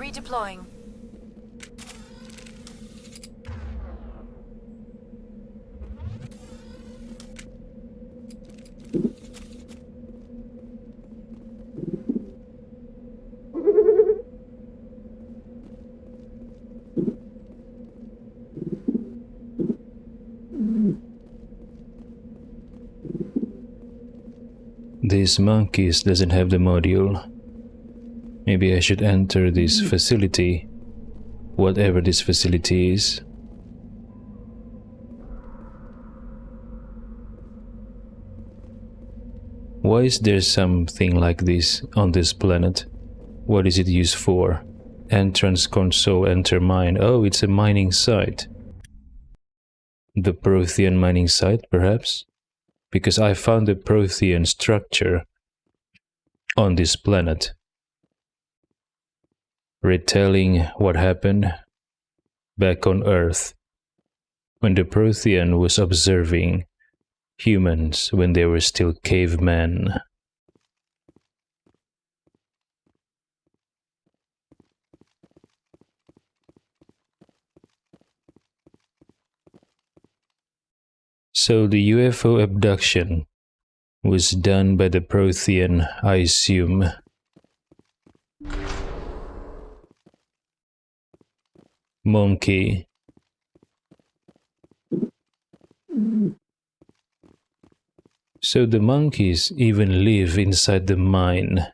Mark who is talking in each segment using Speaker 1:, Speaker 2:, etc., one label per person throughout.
Speaker 1: Redeploying.
Speaker 2: These monkeys doesn't have the module. Maybe I should enter this facility, whatever this facility is. Why is there something like this on this planet? What is it used for? Entrance console, enter mine. Oh, it's a mining site. The Prothean mining site, perhaps? Because I found the Prothean structure on this planet, retelling what happened back on Earth when the Prothean was observing humans when they were still cavemen. So the UFO abduction was done by the Prothean, I assume. Monkey. So the monkeys even live inside the mine.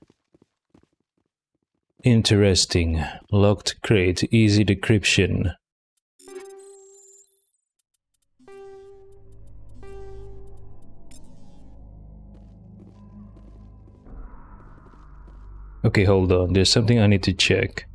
Speaker 2: Interesting. Locked crate, easy decryption. Okay, hold on. There's something I need to check.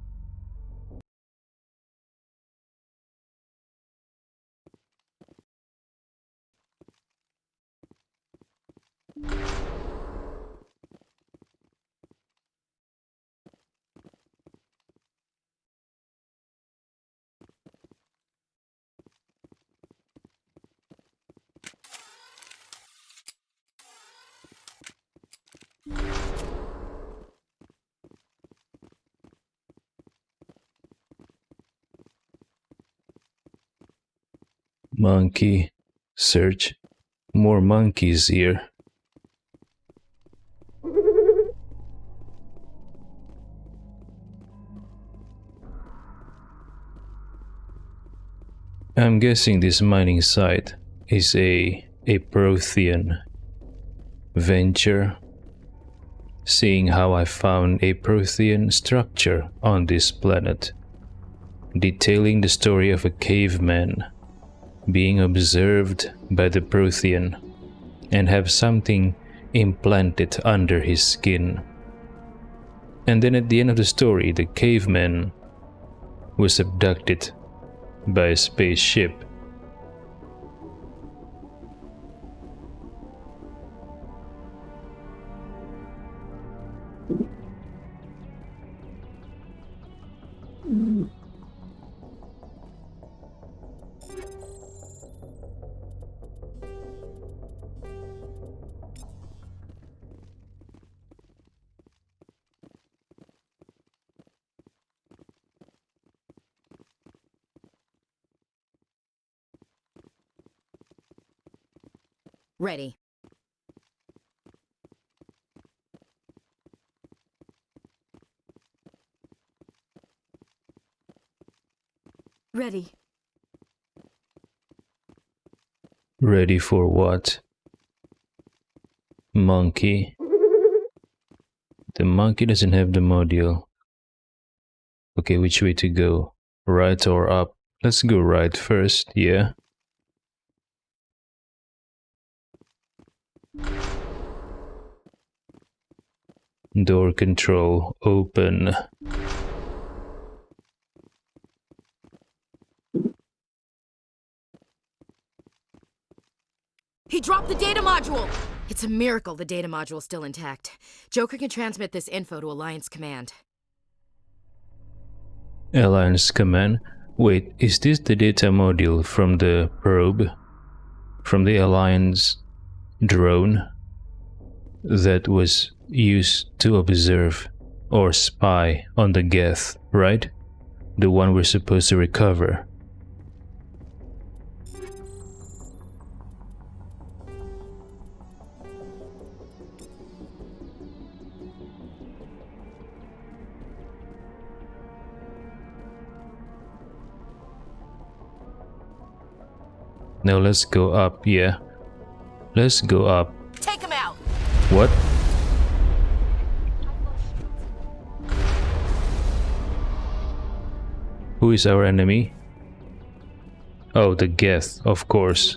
Speaker 2: Monkey. Search. More monkeys here. I'm guessing this mining site is a Prothean venture, seeing how I found a Prothean structure on this planet, detailing the story of a caveman being observed by the Prothean and have something implanted under his skin. And then at the end of the story, the caveman was abducted by a spaceship.
Speaker 3: Ready.
Speaker 1: Ready.
Speaker 2: Ready for what? Monkey. The monkey doesn't have the module. Okay, which way to go? Right or up? Let's go right first, yeah? Door control open.
Speaker 3: He dropped the data module! It's a miracle the data module's still intact. Joker can transmit this info to Alliance Command.
Speaker 2: Alliance Command? Wait, is this the data module from the probe? From the Alliance drone? That was used to observe or spy on the Geth, right? The one we're supposed to recover. Now let's go up, yeah. Let's go up.
Speaker 3: Take him out!
Speaker 2: What? Who is our enemy? Oh, the Geth, of course.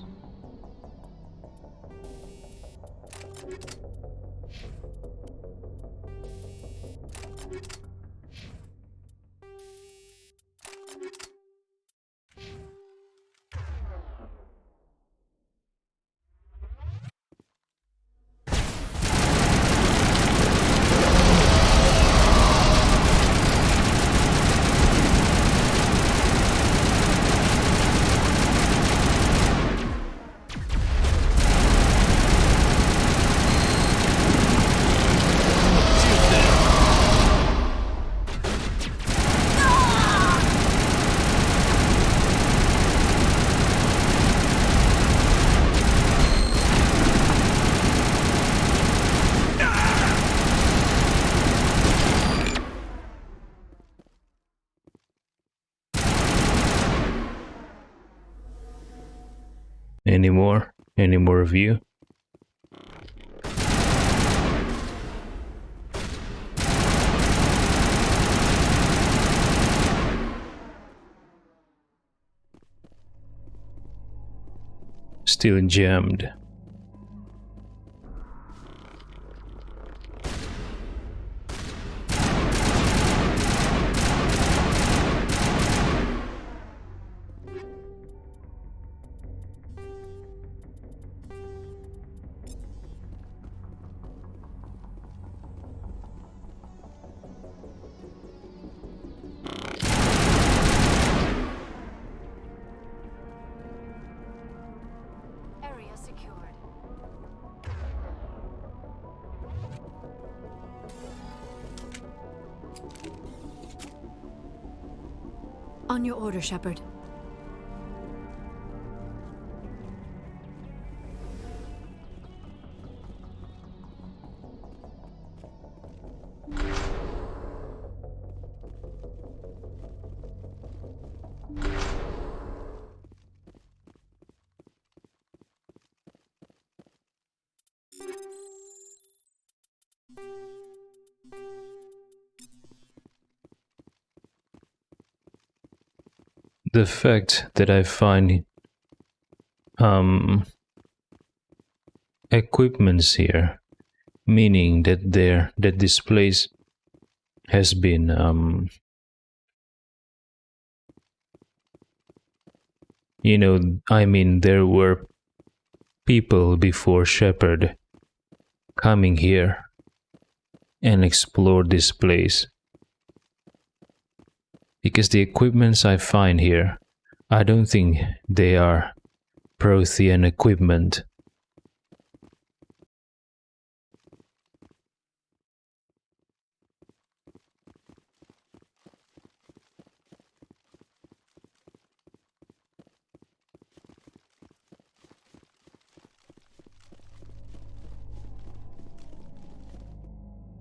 Speaker 2: Any more? Any more of you? Still jammed.
Speaker 1: Area secured. On your order, Shepard.
Speaker 2: The fact that I find equipments here, meaning that this place has been you know, I mean, there were people before Shepard coming here and explore this place. Because the equipments I find here, I don't think they are Prothean equipment.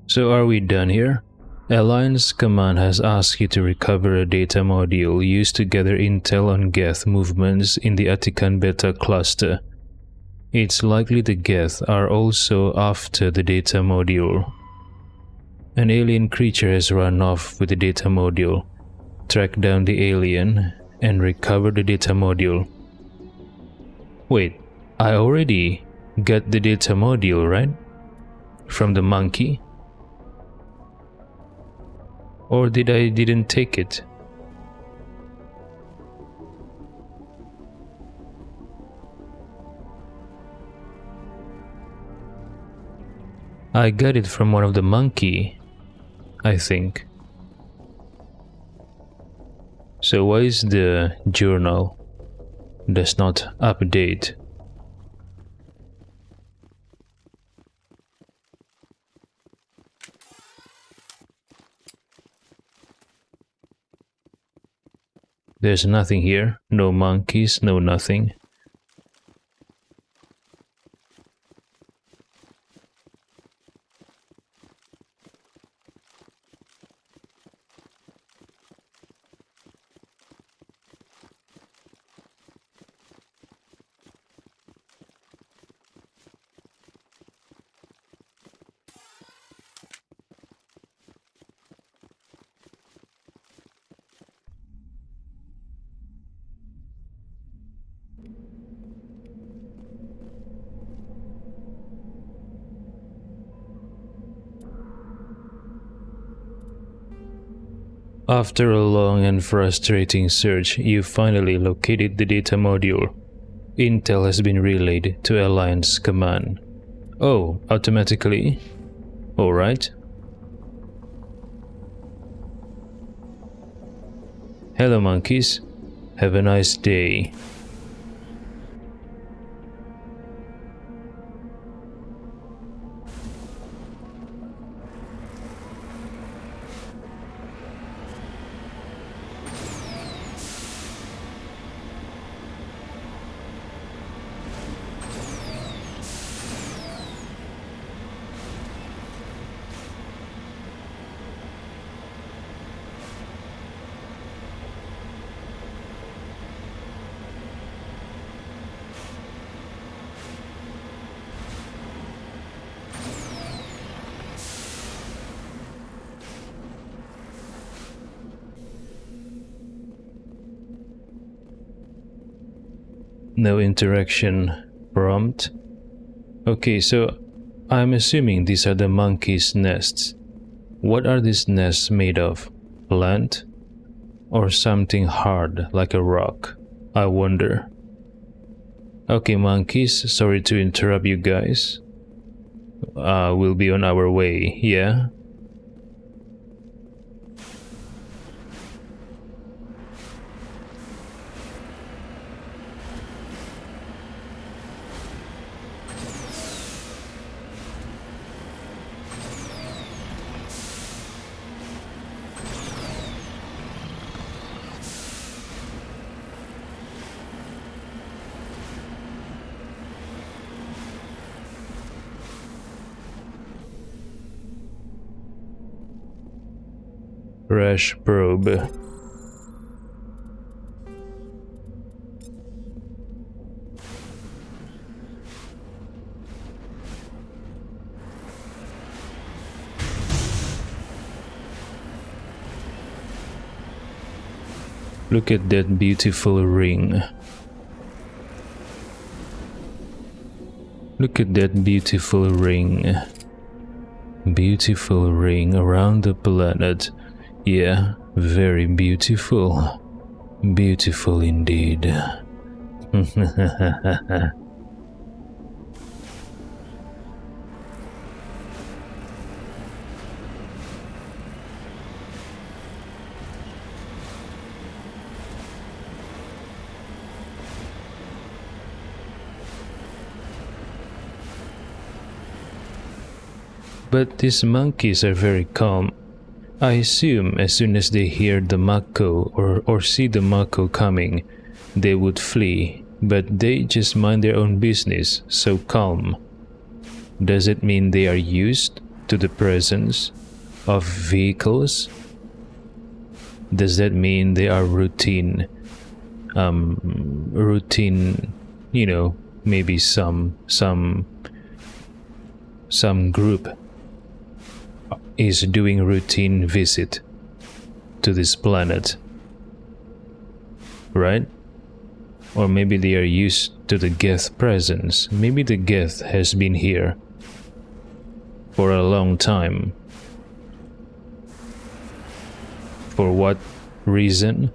Speaker 2: So are we done here? Alliance Command has asked you to recover a data module used to gather intel on Geth movements in the Atikan Beta cluster. It's likely the Geth are also after the data module. An alien creature has run off with the data module. Track down the alien and recover the data module. Wait, I already got the data module, right? From the monkey? Or didn't take it? I got it from one of the monkey, I think. So why is the journal does not update? There's nothing here. No monkeys, no nothing. After a long and frustrating search, you finally located the data module. Intel has been relayed to Alliance Command. Oh, automatically? Alright. Hello monkeys. Have a nice day. No interaction prompt. Okay, so I'm assuming these are the monkeys' nests. What are these nests made of? Plant? Or something hard like a rock? I wonder. Okay, monkeys, sorry to interrupt you guys. We'll be on our way, yeah? Crash probe. Look at that beautiful ring. Look at that beautiful ring. Beautiful ring around the planet. Yeah, very beautiful. Beautiful indeed. But these monkeys are very calm. I assume as soon as they hear the Mako or see the Mako coming, they would flee, but they just mind their own business, so calm. Does it mean they are used to the presence of vehicles? Does that mean they are routine, you know, maybe some group is doing routine visit to this planet, right? Or maybe they are used to the Geth presence. Maybe the Geth has been here for a long time. For what reason?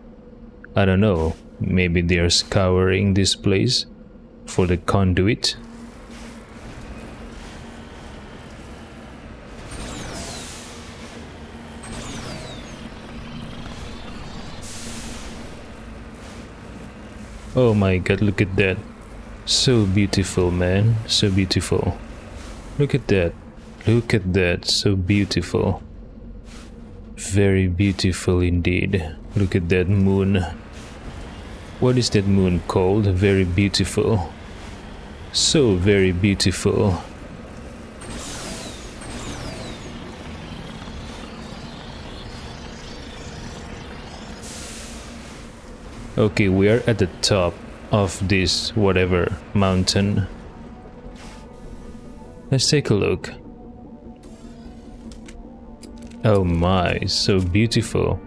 Speaker 2: I don't know. Maybe they are scouring this place for the conduit. Oh my god, look at that. So beautiful, man. So beautiful. Look at that. Look at that. So beautiful. Very beautiful indeed. Look at that moon. What is that moon called? Very beautiful. So very beautiful. Okay, we are at the top of this whatever mountain. Let's take a look. Oh my, so beautiful.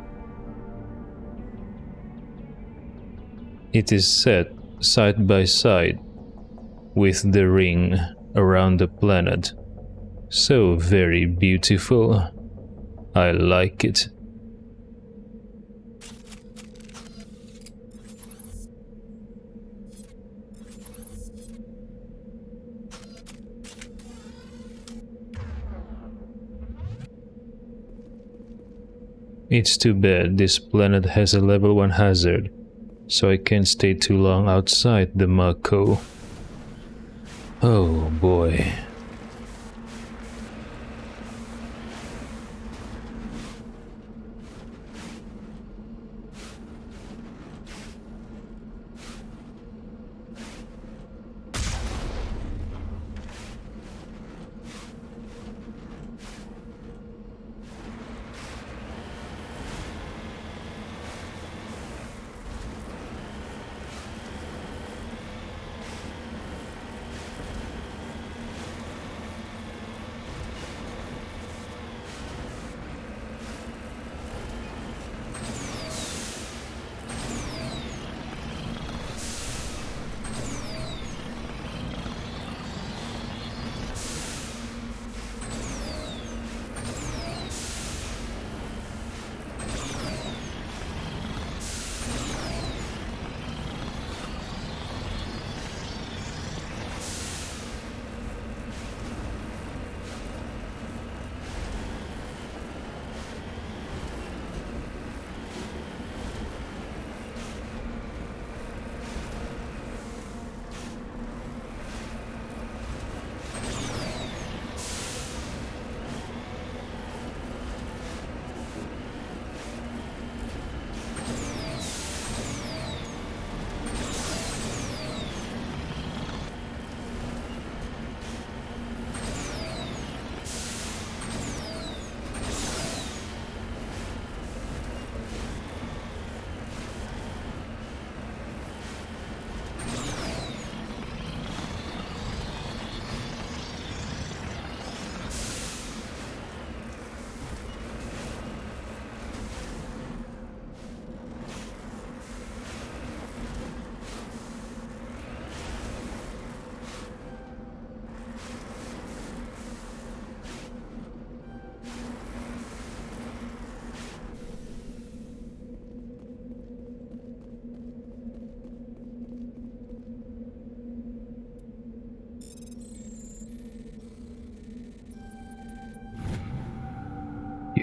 Speaker 2: It is set side by side with the ring around the planet. So very beautiful. I like it. It's too bad this planet has a level 1 hazard, so I can't stay too long outside the Mako. Oh boy.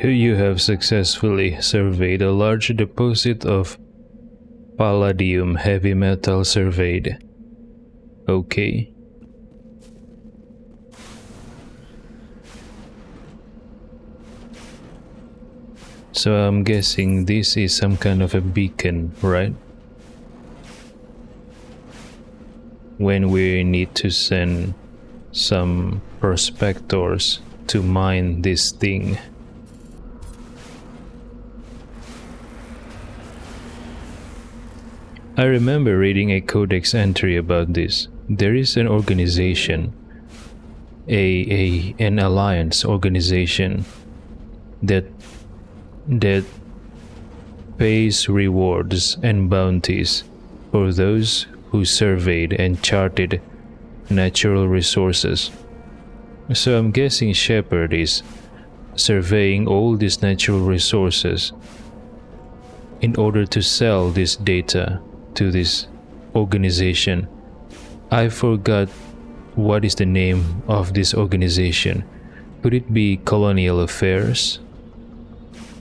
Speaker 2: You have successfully surveyed a large deposit of palladium heavy metal surveyed. Okay. So I'm guessing this is some kind of a beacon, right? When we need to send some prospectors to mine this thing. I remember reading a codex entry about this. There is an organization, an alliance organization that pays rewards and bounties for those who surveyed and charted natural resources. So I'm guessing Shepard is surveying all these natural resources in order to sell this data to this organization. I forgot what is the name of this organization. Could it be Colonial Affairs?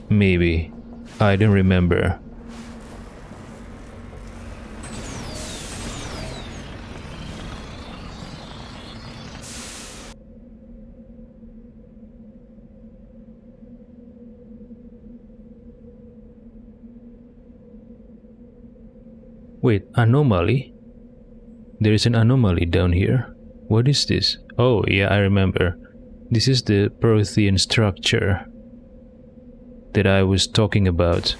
Speaker 2: Maybe. I don't remember. Wait, anomaly? There is an anomaly down here. What is this? Oh, yeah, I remember. This is the Prothean structure that I was talking about.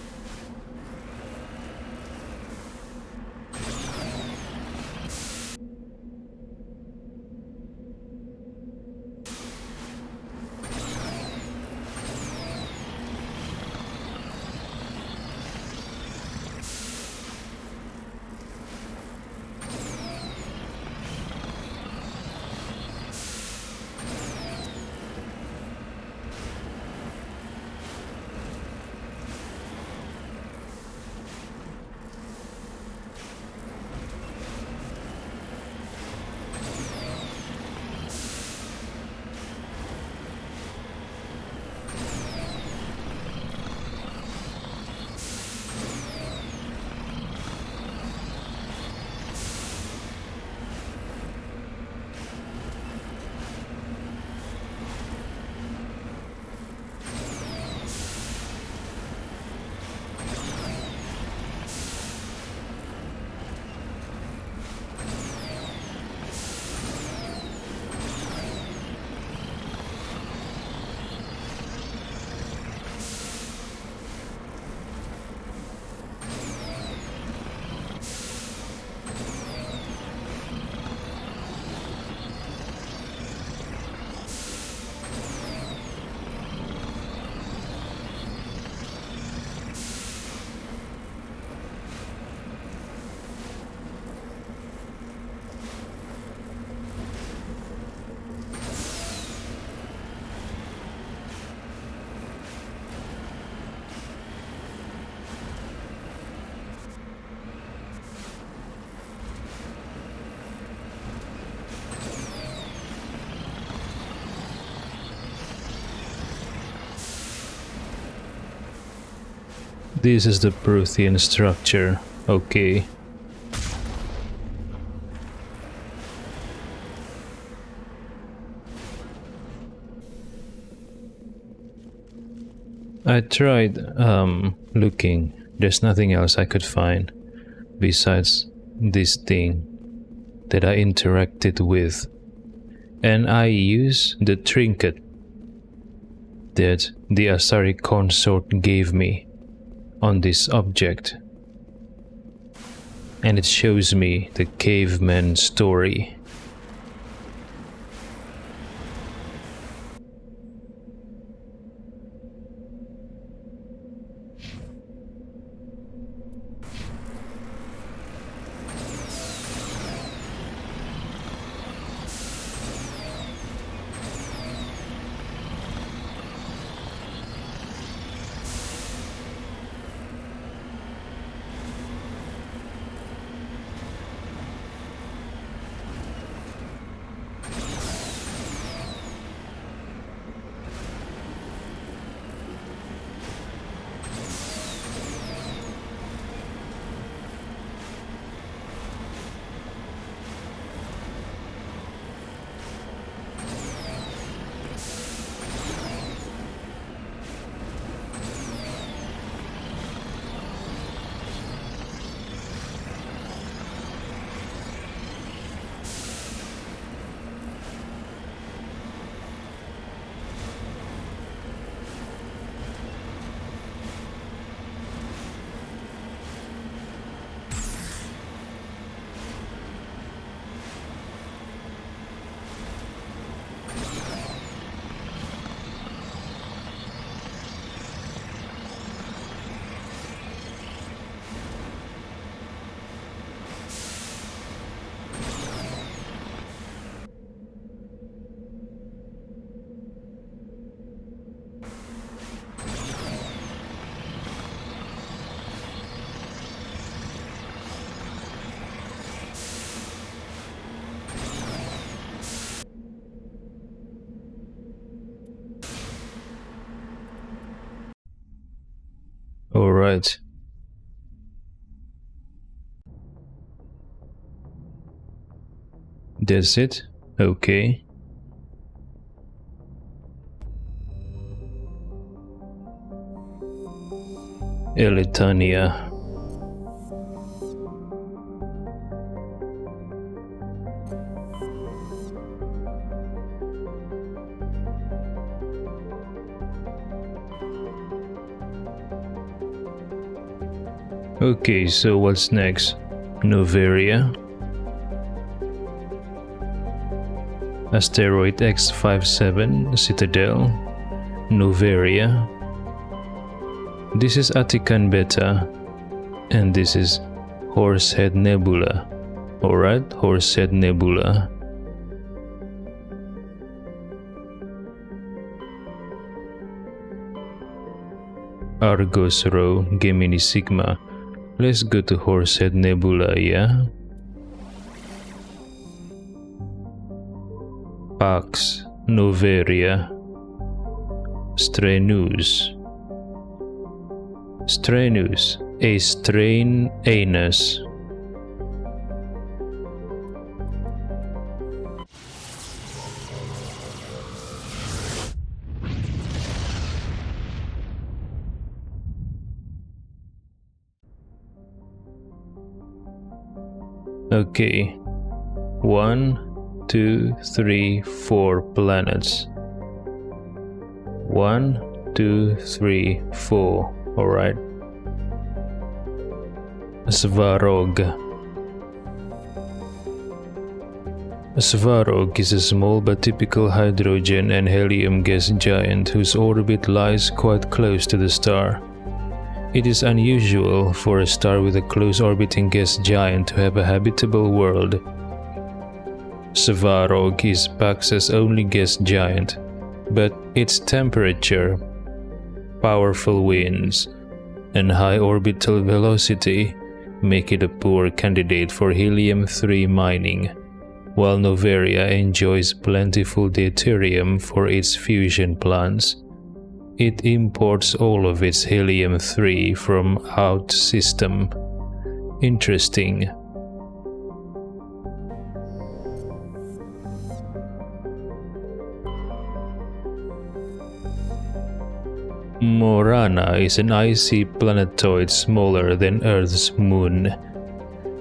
Speaker 2: This is the Prothean structure. Okay. I tried looking. There's nothing else I could find besides this thing that I interacted with. And I used the trinket that the Asari consort gave me on this object. And it shows me the caveman story. Alright. That's it? Okay. Elitania. Okay, so what's next? Noveria. Asteroid X57 Citadel. Noveria. This is Atikan Beta. And this is Horsehead Nebula. Alright, Horsehead Nebula. Argos Rho, Gemini Sigma. Let's go to Horsehead Nebula, yeah? Pax Noveria. Strenus. Strenus, a strain anus. Okay, 1, 2, 3, 4 planets. 1, 2, 3, 4. Alright. Svarog. Svarog is a small but typical hydrogen and helium gas giant whose orbit lies quite close to the star. It is unusual for a star with a close orbiting gas giant to have a habitable world. Svarog is Pax's only gas giant, but its temperature, powerful winds, and high orbital velocity make it a poor candidate for helium-3 mining, while Noveria enjoys plentiful deuterium for its fusion plants. It imports all of its helium-3 from out system. Interesting. Morana is an icy planetoid smaller than Earth's moon.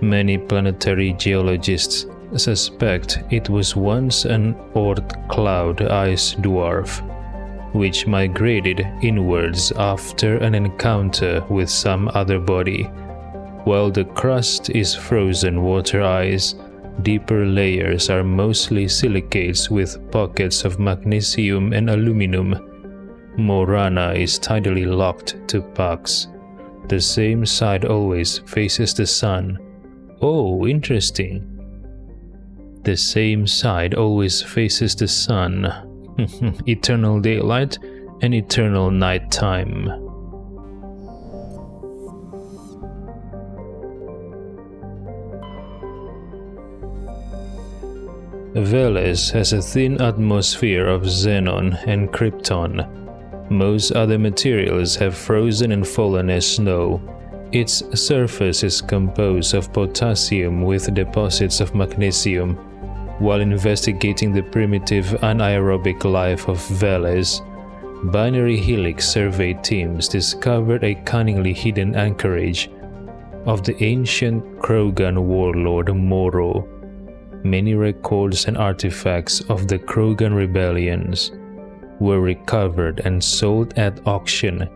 Speaker 2: Many planetary geologists suspect it was once an Oort cloud ice dwarf, which migrated inwards after an encounter with some other body. While the crust is frozen water ice, deeper layers are mostly silicates with pockets of magnesium and aluminum. Morana is tidally locked to Pax. The same side always faces the sun. Oh, interesting. The same side always faces the sun. Eternal daylight and eternal nighttime. Veles has a thin atmosphere of xenon and krypton. Most other materials have frozen and fallen as snow. Its surface is composed of potassium with deposits of magnesium. While investigating the primitive anaerobic life of Veles, Binary Helix survey teams discovered a cunningly hidden anchorage of the ancient Krogan warlord Moro. Many records and artifacts of the Krogan rebellions were recovered and sold at auction.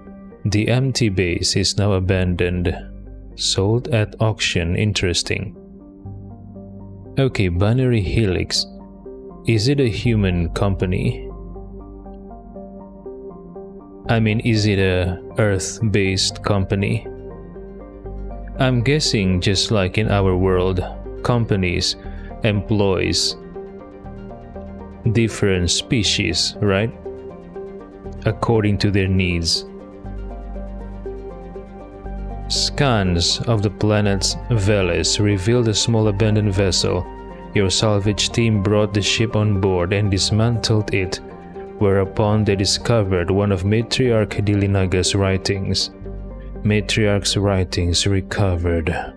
Speaker 2: The empty base is now abandoned. Sold at auction, interesting. Okay, Binary Helix. Is it a human company? I mean, is it a Earth-based company? I'm guessing just like in our world, companies employs different species, right? According to their needs. Scans of the planet's Veles revealed a small abandoned vessel. Your salvage team brought the ship on board and dismantled it, whereupon they discovered one of Matriarch Dilinaga's writings. Matriarch's writings recovered.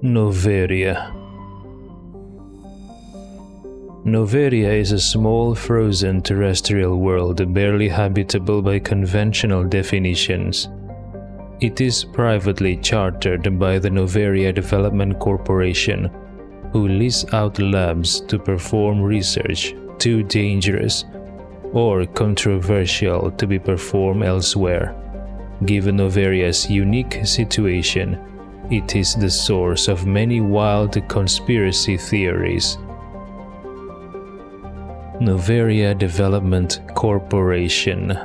Speaker 2: Noveria. Noveria is a small, frozen terrestrial world barely habitable by conventional definitions. It is privately chartered by the Noveria Development Corporation, who lease out labs to perform research too dangerous or controversial to be performed elsewhere. Given Novaria's unique situation, it is the source of many wild conspiracy theories. Novaria Development Corporation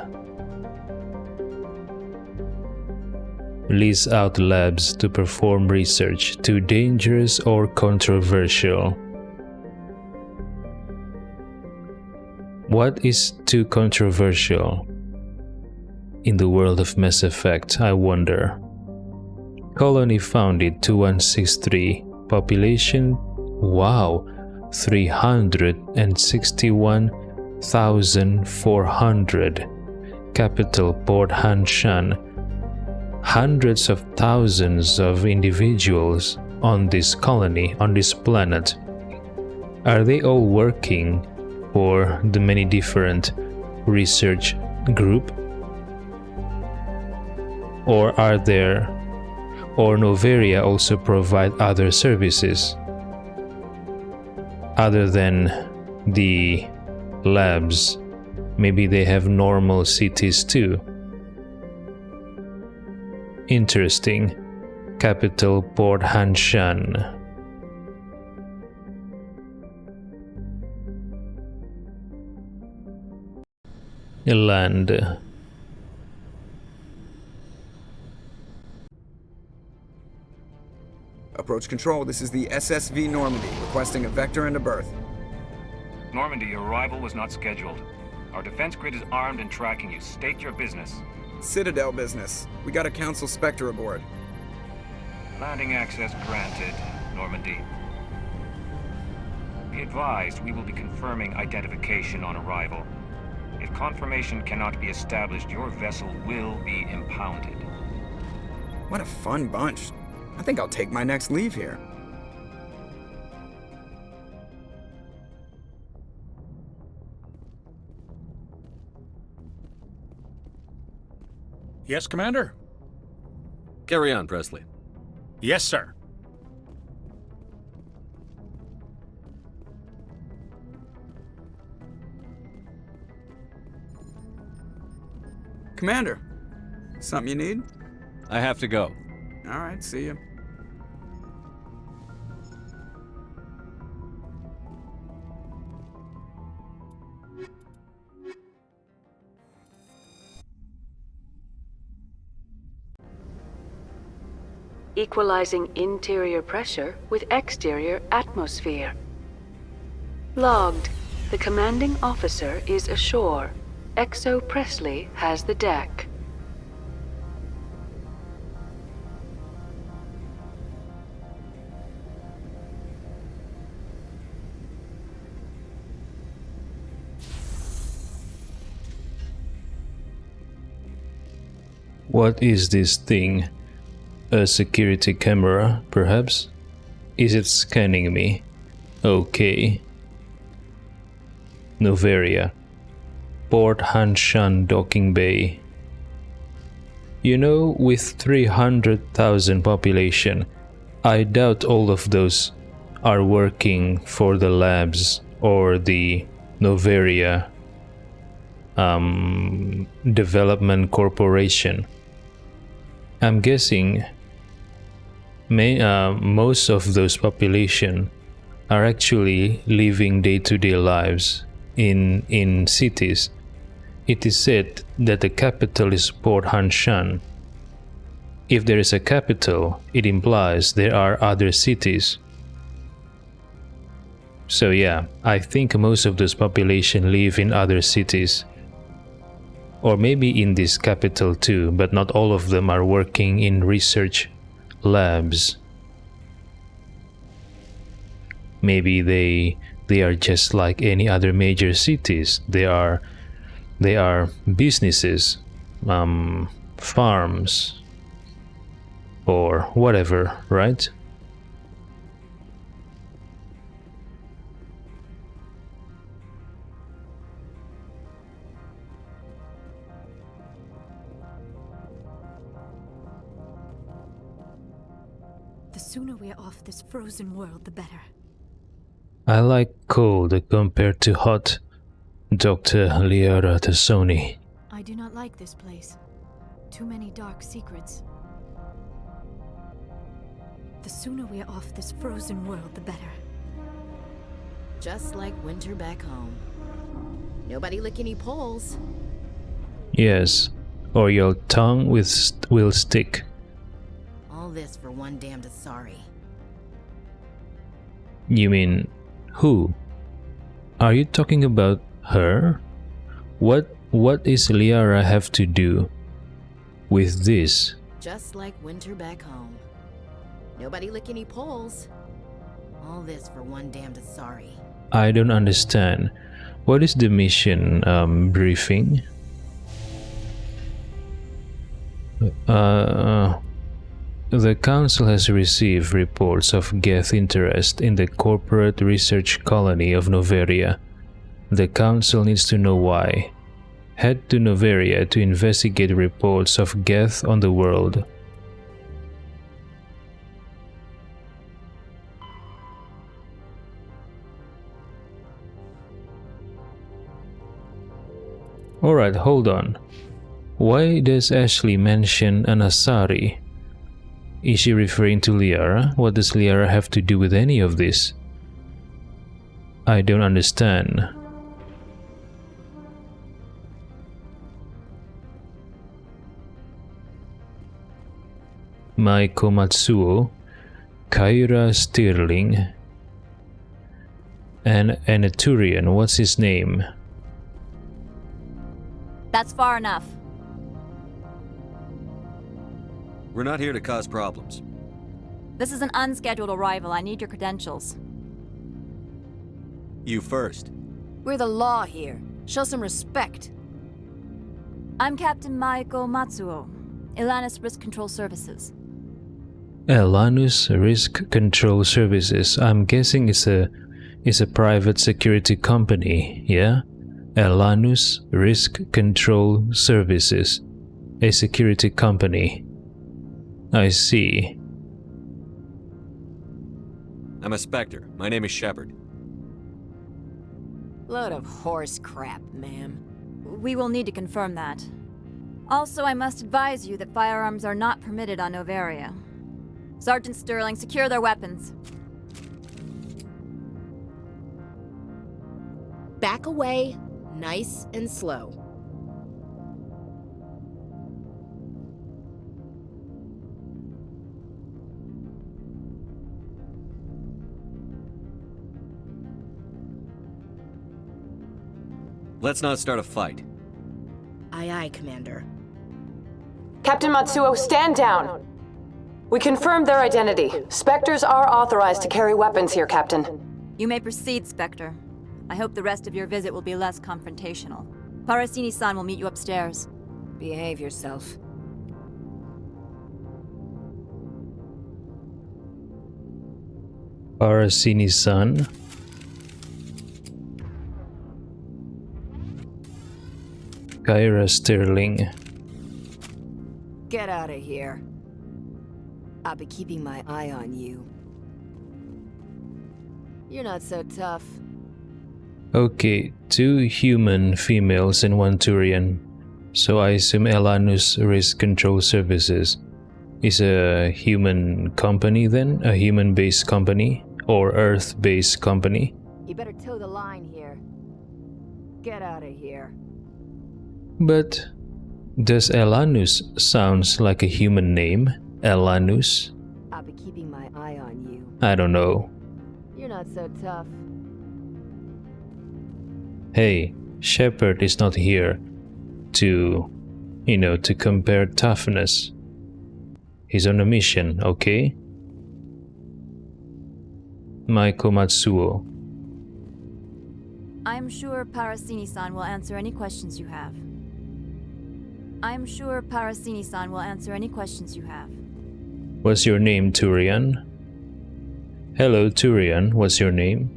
Speaker 2: lease out labs to perform research too dangerous or controversial. What is too controversial? In the world of Mass Effect, I wonder. Colony founded 2163, population, wow, 361,400. Capital Port Hanshan. Hundreds of thousands of individuals on this colony, on this planet. Are they all working for the many different research group? Or Novaria also provide other services other than the labs? Maybe they have normal cities too. Interesting. Capital Port Hanshan. Land.
Speaker 4: Approach control, this is the SSV Normandy, requesting a vector and a berth.
Speaker 5: Normandy, your arrival was not scheduled. Our defense grid is armed and tracking you. State your business.
Speaker 4: Citadel business. We got a Council Spectre aboard.
Speaker 5: Landing access granted, Normandy. Be advised, we will be confirming identification on arrival. If confirmation cannot be established, your vessel will be impounded.
Speaker 4: What a fun bunch. I think I'll take my next leave here.
Speaker 6: Yes, Commander?
Speaker 7: Carry on, Presley.
Speaker 6: Yes, sir.
Speaker 4: Commander, something you need?
Speaker 7: I have to go.
Speaker 4: All right, see you.
Speaker 8: Equalizing interior pressure with exterior atmosphere. Logged. The commanding officer is ashore. Exo Presley has the deck.
Speaker 2: What is this thing? A security camera, perhaps? Is it scanning me? Okay. Novaria. Port Hanshan docking bay. You know, with 300,000 population, I doubt all of those are working for the labs or the Novaria Development Corporation. I'm guessing most of those population are actually living day-to-day lives in cities. It is said that the capital is Port Hanshan. If there is a capital, it implies there are other cities. So yeah, I think most of those population live in other cities. Or maybe in this capital too, but not all of them are working in research labs. Maybe they are just like any other major cities. They are businesses, farms, or whatever, right?
Speaker 1: The sooner we're off this frozen world, the better.
Speaker 2: I like cold compared to hot, Dr. Liara Tassoni.
Speaker 1: I do not like this place. Too many dark secrets. The sooner we are off this frozen world, the better.
Speaker 3: Just like winter back home. Nobody lick any poles.
Speaker 2: Yes, or your tongue will stick.
Speaker 3: All this for one damned sorry.
Speaker 2: You mean who? Are you talking about her? What is Liara have to do with this?
Speaker 3: Just like winter back home. Nobody lick any poles. All this for one damned sorry.
Speaker 2: I don't understand. What is the mission briefing? The Council has received reports of Geth interest in the corporate research colony of Noveria. The Council needs to know why. Head to Noveria to investigate reports of Geth on the world. Alright, hold on. Why does Ashley mention an Asari? Is she referring to Liara? What does Liara have to do with any of this? I don't understand. Mai Komatsuo, Kaira Stirling, and an Eturian, what's his name?
Speaker 6: That's far enough.
Speaker 7: We're not here to cause problems.
Speaker 6: This is an unscheduled arrival. I need your credentials.
Speaker 7: You first.
Speaker 3: We're the law here. Show some respect.
Speaker 6: I'm Captain Maiko Matsuo, Elanus Risk Control Services.
Speaker 2: Elanus Risk Control Services. I'm guessing it's a private security company, yeah? Elanus Risk Control Services. A security company. I see.
Speaker 7: I'm a Spectre. My name is Shepard.
Speaker 3: Load of horse crap, ma'am.
Speaker 6: We will need to confirm that. Also, I must advise you that firearms are not permitted on Noveria. Sergeant Sterling, secure their weapons.
Speaker 3: Back away, nice and slow.
Speaker 7: Let's not start a fight.
Speaker 3: Aye, aye, Commander.
Speaker 9: Captain Matsuo, stand down! We confirmed their identity. Spectres are authorized to carry weapons here, Captain.
Speaker 6: You may proceed, Spectre. I hope the rest of your visit will be less confrontational. Parasini-san will meet you upstairs.
Speaker 3: Behave yourself.
Speaker 2: Parasini-san. Kaira Sterling.
Speaker 3: Get out of here. I'll be keeping my eye on you. You're not so tough.
Speaker 2: Okay, 2 human females and 1 Turian. So I assume Elanus Risk Control Services is a human company then? A human-based company? Or Earth-based company?
Speaker 3: You better toe the line here. Get out of here.
Speaker 2: But does Elanus sounds like a human name? Elanus?
Speaker 3: I'll be keeping my eye on you.
Speaker 2: I don't know.
Speaker 3: You're not so tough.
Speaker 2: Hey, Shepard is not here to, to compare toughness. He's on a mission, okay? Maiko Matsuo.
Speaker 6: I'm sure Parasini-san will answer any questions you have. I'm sure Parasini-san will answer any questions you have.
Speaker 2: What's your name, Turian? Hello, Turian. What's your name?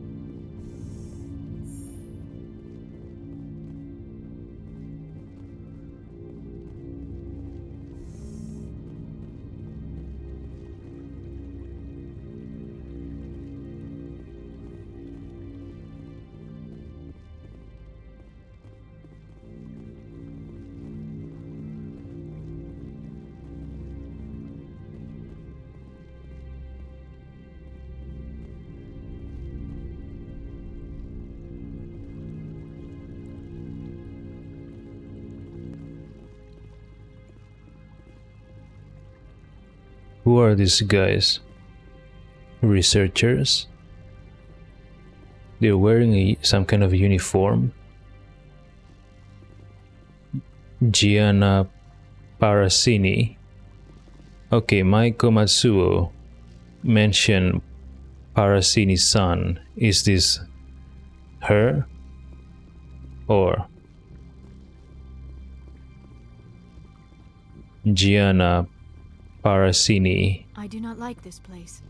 Speaker 2: Who are these guys? Researchers? They're wearing some kind of uniform. Gianna Parasini. Okay, Maiko Matsuo mentioned Parasini's son. Is this her? Or Gianna Parasini?
Speaker 1: I do not like this place.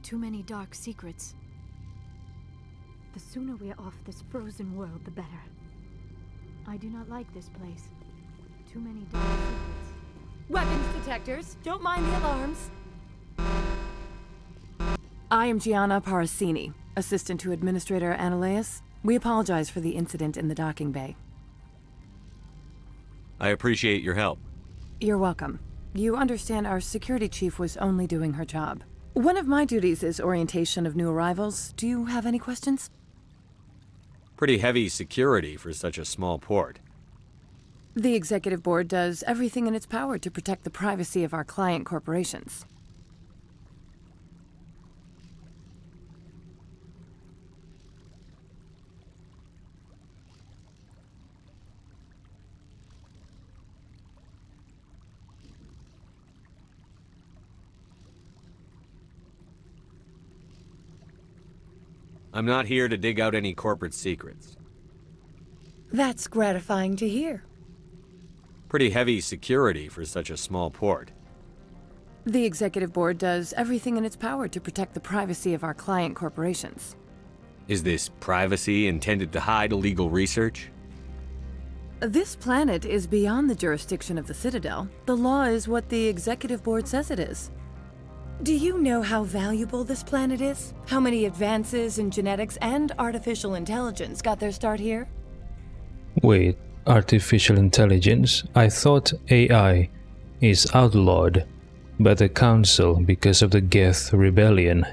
Speaker 1: Too many dark secrets. The sooner we are off this frozen world, the better. I do not like this place. Too many dark secrets.
Speaker 9: Weapons detectors, don't mind the alarms. I am Gianna Parasini, assistant to Administrator Ananias. We apologize for the incident in the docking bay.
Speaker 7: I appreciate your help.
Speaker 9: You're welcome. You understand our security chief was only doing her job. One of my duties is orientation of new arrivals. Do you have any questions?
Speaker 7: Pretty heavy security for such a small port.
Speaker 9: The Executive Board does everything in its power to protect the privacy of our client corporations.
Speaker 7: I'm not here to dig out any corporate secrets.
Speaker 9: That's gratifying to hear.
Speaker 7: Pretty heavy security for such a small port.
Speaker 9: The Executive Board does everything in its power to protect the privacy of our client corporations.
Speaker 7: Is this privacy intended to hide illegal research?
Speaker 9: This planet is beyond the jurisdiction of the Citadel. The law is what the Executive Board says it is. Do you know how valuable this planet is? How many advances in genetics and artificial intelligence got their start here?
Speaker 2: Wait, artificial intelligence? I thought AI is outlawed by the Council because of the Geth Rebellion.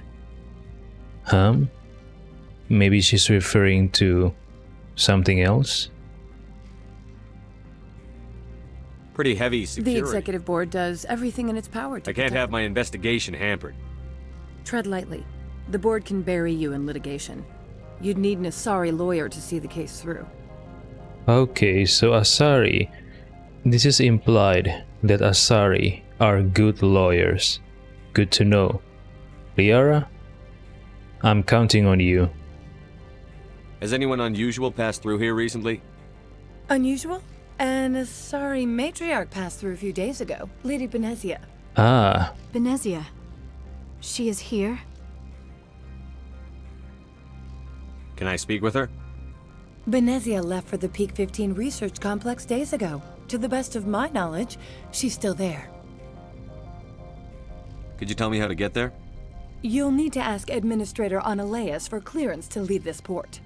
Speaker 2: Maybe she's referring to something else?
Speaker 7: Pretty heavy security.
Speaker 9: The Executive Board does everything in its power to
Speaker 7: I can't have my investigation hampered.
Speaker 9: Tread lightly. The Board can bury you in litigation. You'd need an Asari lawyer to see the case through.
Speaker 2: Okay, so Asari. This is implied that Asari are good lawyers. Good to know. Liara? I'm counting on you.
Speaker 7: Has anyone unusual passed through here recently?
Speaker 9: Unusual? An Asari matriarch passed through a few days ago. Lady Benezia.
Speaker 2: Ah,
Speaker 1: Benezia. She is here?
Speaker 7: Can I speak with her?
Speaker 9: Benezia left for the Peak 15 research complex days ago. To the best of my knowledge, she's still there.
Speaker 7: Could you tell me how to get there?
Speaker 9: You'll need to ask Administrator Ananias for clearance to leave this port.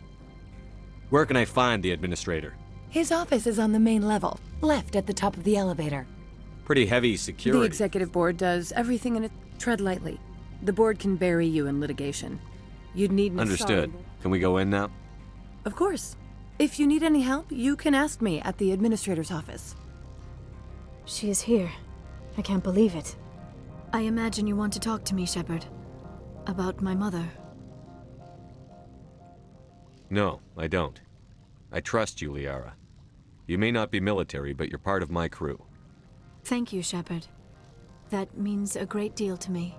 Speaker 7: Where can I find the administrator?
Speaker 9: His office is on the main level, left at the top of the elevator.
Speaker 7: Pretty heavy security.
Speaker 9: The Executive Board does everything in it. Tread lightly. The Board can bury you in litigation. You'd need an
Speaker 7: Understood. Can we go in now?
Speaker 9: Of course. If you need any help, you can ask me at the Administrator's office.
Speaker 1: She is here. I can't believe it. I imagine you want to talk to me, Shepard. About my mother.
Speaker 7: No, I don't. I trust you, Liara. You may not be military, but you're part of my crew.
Speaker 1: Thank you, Shepard. That means a great deal to me.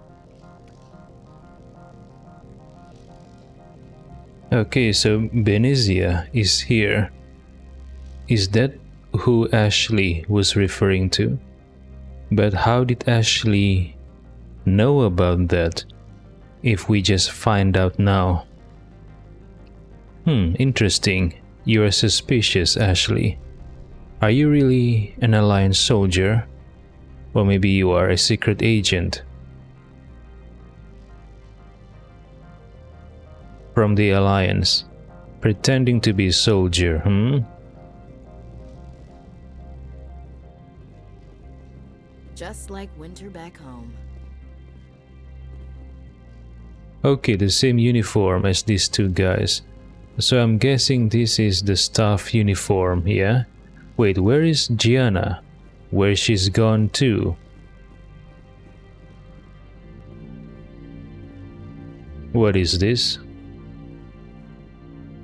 Speaker 2: okay, so Benezia is here. Is that who Ashley was referring to? But how did Ashley know about that if we just find out now? Interesting. You are suspicious, Ashley. Are you really an Alliance soldier? Or maybe you are a secret agent from the Alliance, pretending to be a soldier,
Speaker 3: Just like winter back home.
Speaker 2: Okay, the same uniform as these two guys. So I'm guessing this is the staff uniform, yeah? Wait, where is Gianna? Where she's gone to? What is this?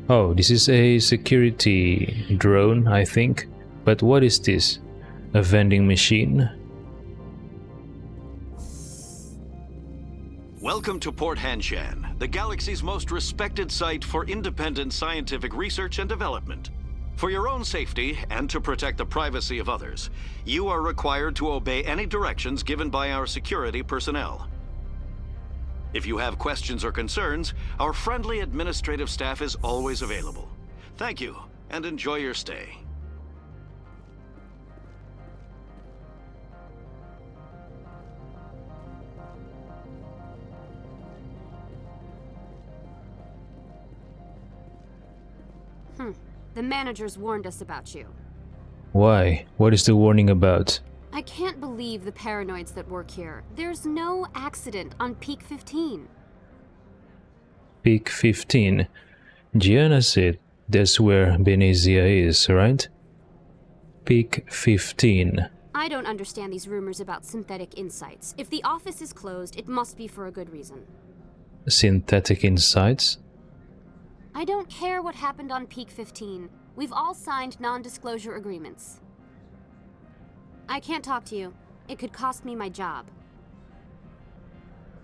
Speaker 2: Oh, this is a security drone, I think. But what is this? A vending machine?
Speaker 10: Welcome to Port Hanshan, the galaxy's most respected site for independent scientific research and development. For your own safety and to protect the privacy of others, you are required to obey any directions given by our security personnel. If you have questions or concerns, our friendly administrative staff is always available. Thank you, and enjoy your stay.
Speaker 11: The managers warned us about you.
Speaker 2: Why? What is the warning about?
Speaker 11: I can't believe the paranoids that work here. There's no accident on Peak 15.
Speaker 2: Peak 15. Gianna said that's where Benezia is, right? Peak 15.
Speaker 11: I don't understand these rumors about synthetic insights. If the office is closed, it must be for a good reason.
Speaker 2: Synthetic insights?
Speaker 11: I don't care what happened on Peak 15. We've all signed non-disclosure agreements. I can't talk to you. It could cost me my job.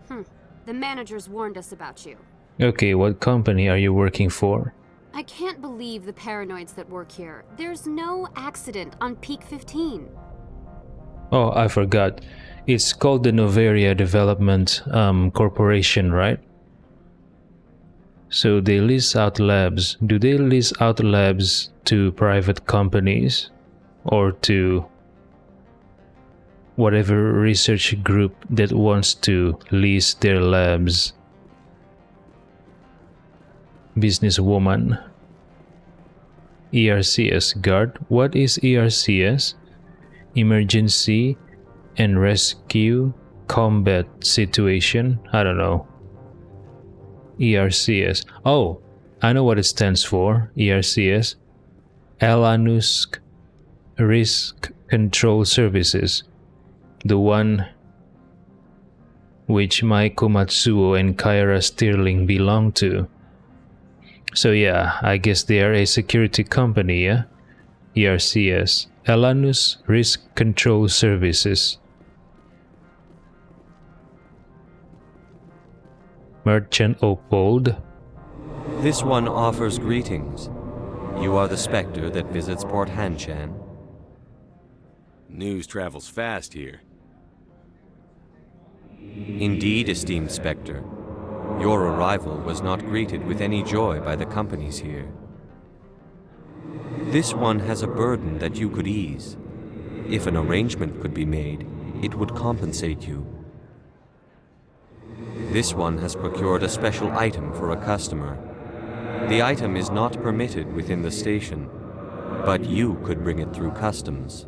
Speaker 11: The managers warned us about you.
Speaker 2: Okay, what company are you working for?
Speaker 11: I can't believe the paranoids that work here. There's no accident on Peak 15.
Speaker 2: Oh, I forgot. It's called the Noveria Development Corporation, right? So they lease out labs. Do they lease out labs to private companies or to whatever research group that wants to lease their labs? Businesswoman. ERCS guard. What is ERCS? Emergency and Rescue Combat Situation. I don't know. ERCS. Oh, I know what it stands for. ERCS. Elanusk Risk Control Services. The one which Maiko Matsuo and Kyra Stirling belong to. So yeah, I guess they are a security company, yeah? ERCS. Elanus Risk Control Services. Merchant Opold.
Speaker 7: This one offers greetings. You are the Spectre that visits Port Hanshan.
Speaker 10: News travels fast here.
Speaker 7: Indeed, esteemed Spectre. Your arrival was not greeted with any joy by the companies here. This one has a burden that you could ease. If an arrangement could be made, it would compensate you. This one has procured a special item for a customer. The item is not permitted within the station, but you could bring it through customs.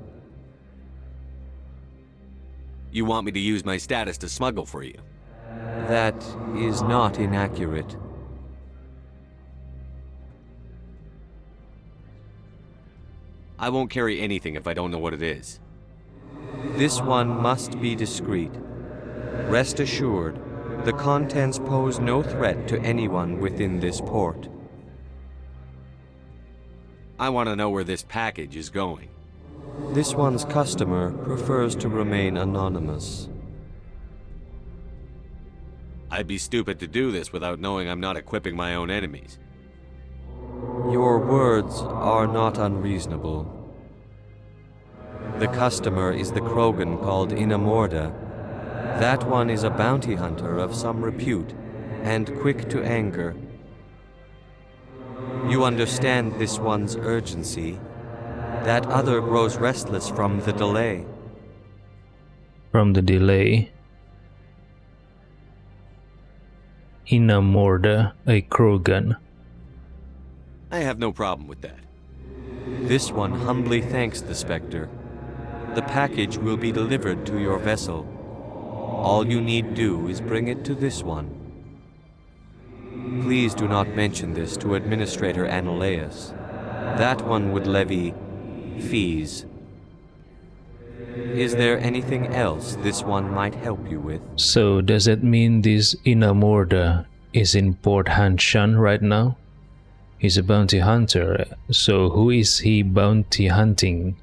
Speaker 10: You want me to use my status to smuggle for you?
Speaker 7: That is not inaccurate.
Speaker 10: I won't carry anything if I don't know what it is.
Speaker 7: This one must be discreet. Rest assured, the contents pose no threat to anyone within this port.
Speaker 10: I want to know where this package is going.
Speaker 7: This one's customer prefers to remain anonymous.
Speaker 10: I'd be stupid to do this without knowing I'm not equipping my own enemies.
Speaker 7: Your words are not unreasonable. The customer is the Krogan called Inamorda. That one is a bounty hunter of some repute, and quick to anger. You understand this one's urgency. That other grows restless from the delay.
Speaker 2: From the delay. Inamorda, a Krogan.
Speaker 10: I have no problem with that.
Speaker 7: This one humbly thanks the Spectre. The package will be delivered to your vessel. All you need do is bring it to this one. Please do not mention this to Administrator Annaleus. That one would levy fees. Is there anything else this one might help you with?
Speaker 2: So does that mean this Inamorda is in Port Hanshan right now. He's a bounty hunter, so who is he bounty hunting?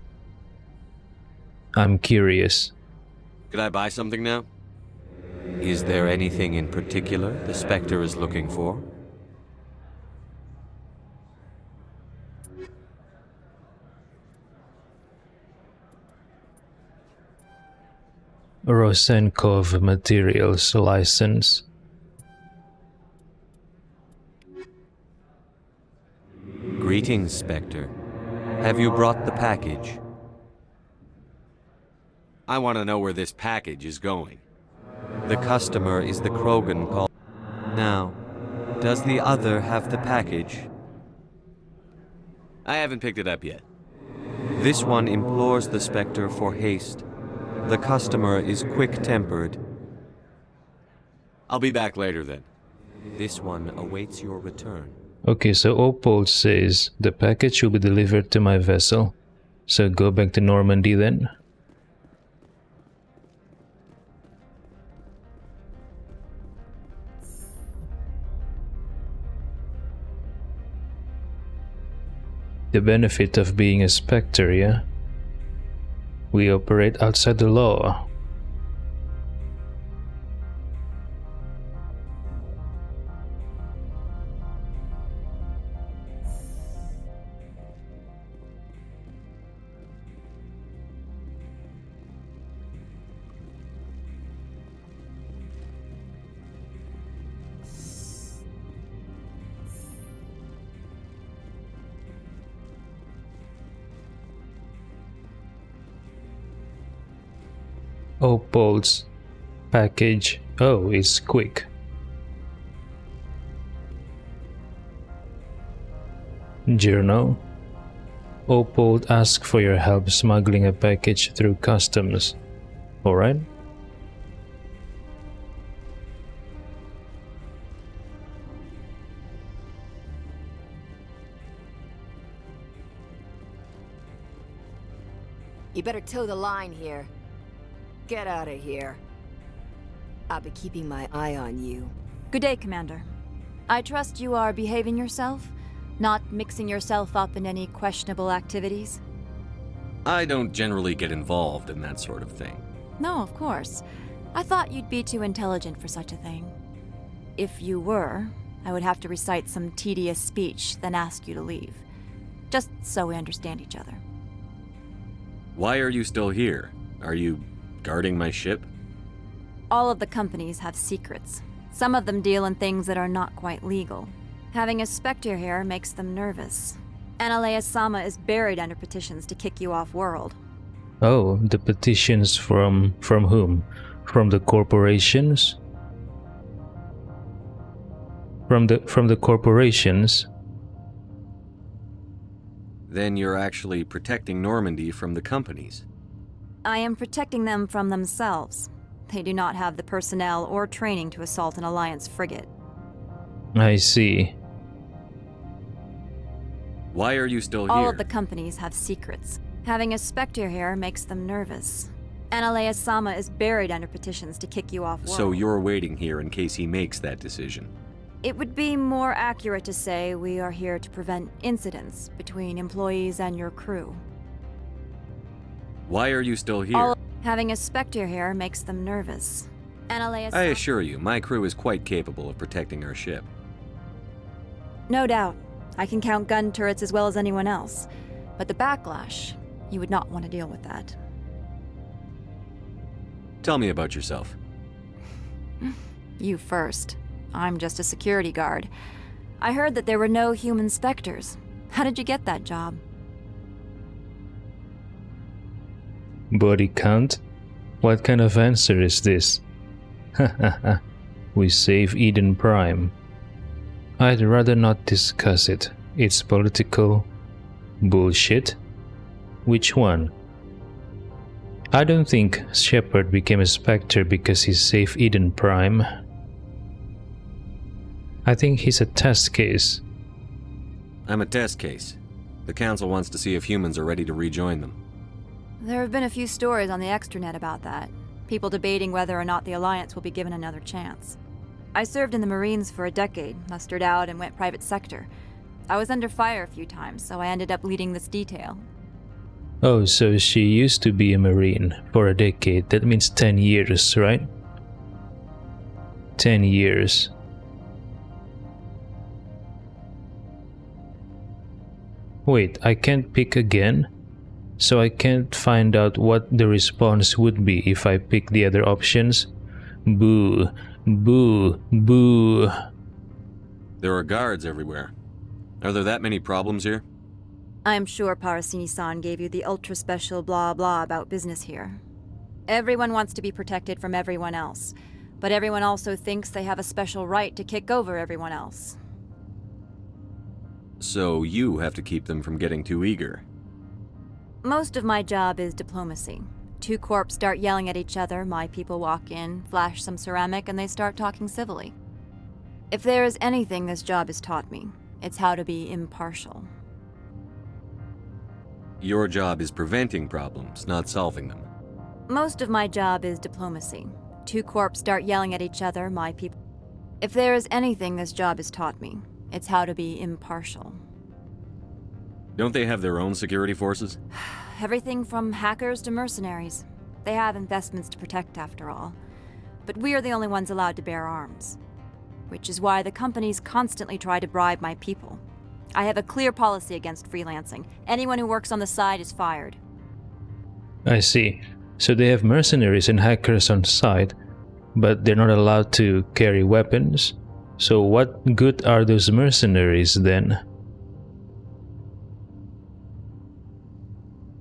Speaker 2: I'm curious.
Speaker 7: Could I buy something now? Is there anything in particular the Spectre is looking for?
Speaker 2: Rosenkov Materials License.
Speaker 7: Greetings, Spectre. Have you brought the package? I want to know where this package is going. The customer is the Krogan called... Now, does the other have the package? I haven't picked it up yet. This one implores the Spectre for haste. The customer is quick-tempered. I'll be back later then. This one awaits your return.
Speaker 2: Okay, so Opold says the package will be delivered to my vessel. So go back to Normandy then. The benefit of being a Spectre, yeah? We operate outside the law. Opold's package. Oh, it's quick. Journal. Opold asks for your help smuggling a package through customs. Alright?
Speaker 12: You better toe the line here. Get out of here. I'll be keeping my eye on you.
Speaker 6: Good day, Commander. I trust you are behaving yourself, not mixing yourself up in any questionable activities?
Speaker 7: I don't generally get involved in that sort of thing.
Speaker 6: No, of course. I thought you'd be too intelligent for such a thing. If you were, I would have to recite some tedious speech, then ask you to leave. Just so we understand each other.
Speaker 7: Why are you still here? Are you guarding my ship?
Speaker 6: All of the companies have secrets. Some of them deal in things that are not quite legal. Having a Spectre here makes them nervous. Analea-sama is buried under petitions to kick you off-world.
Speaker 2: Oh, the petitions from whom? From the corporations? From the corporations?
Speaker 7: Then you're actually protecting Normandy from the companies.
Speaker 6: I am protecting them from themselves. They do not have the personnel or training to assault an Alliance frigate.
Speaker 2: I see.
Speaker 7: Why are you still here?
Speaker 6: All of the companies have secrets. Having a Spectre here makes them nervous. Analea-sama is buried under petitions to kick you off-world.
Speaker 7: So you're waiting here in case he makes that decision?
Speaker 6: It would be more accurate to say we are here to prevent incidents between employees and your crew.
Speaker 7: Why are you still here?
Speaker 6: Having a Spectre here makes them nervous.
Speaker 7: I assure you, my crew is quite capable of protecting our ship.
Speaker 6: No doubt. I can count gun turrets as well as anyone else. But the backlash, you would not want to deal with that.
Speaker 7: Tell me about yourself.
Speaker 6: You first. I'm just a security guard. I heard that there were no human Spectres. How did you get that job?
Speaker 2: Body count? What kind of answer is this? Hahaha. We save Eden Prime. I'd rather not discuss it. It's political bullshit. Which one? I don't think Shepard became a Spectre because he saved Eden Prime. I think he's a test case.
Speaker 7: I'm a test case. The Council wants to see if humans are ready to rejoin them.
Speaker 6: There have been a few stories on the extranet about that. People debating whether or not the Alliance will be given another chance. I served in the Marines for a decade, mustered out and went private sector. I was under fire a few times, so I ended up leading this detail.
Speaker 2: Oh, so she used to be a Marine for a decade. That means 10 years, right? 10 years. Wait, I can't pick again? So I can't find out what the response would be if I pick the other options? Boo, boo, boo.
Speaker 7: There are guards everywhere. Are there that many problems here?
Speaker 6: I am sure Parasini-san gave you the ultra-special blah blah about business here. Everyone wants to be protected from everyone else, but everyone also thinks they have a special right to kick over everyone else.
Speaker 7: So you have to keep them from getting too eager.
Speaker 6: Most of my job is diplomacy. Two corps start yelling at each other, my people walk in, flash some ceramic, and they start talking civilly. If there is anything this job has taught me, it's how to be impartial.
Speaker 7: Your job is preventing problems, not solving them.
Speaker 6: Most of my job is diplomacy. Two corps start yelling at each other, my people. If there is anything this job has taught me, it's how to be impartial.
Speaker 7: Don't they have their own security forces?
Speaker 6: Everything from hackers to mercenaries. They have investments to protect after all. But we are the only ones allowed to bear arms. Which is why the companies constantly try to bribe my people. I have a clear policy against freelancing. Anyone who works on the side is fired.
Speaker 2: I see. So they have mercenaries and hackers on site, but they're not allowed to carry weapons? So what good are those mercenaries then?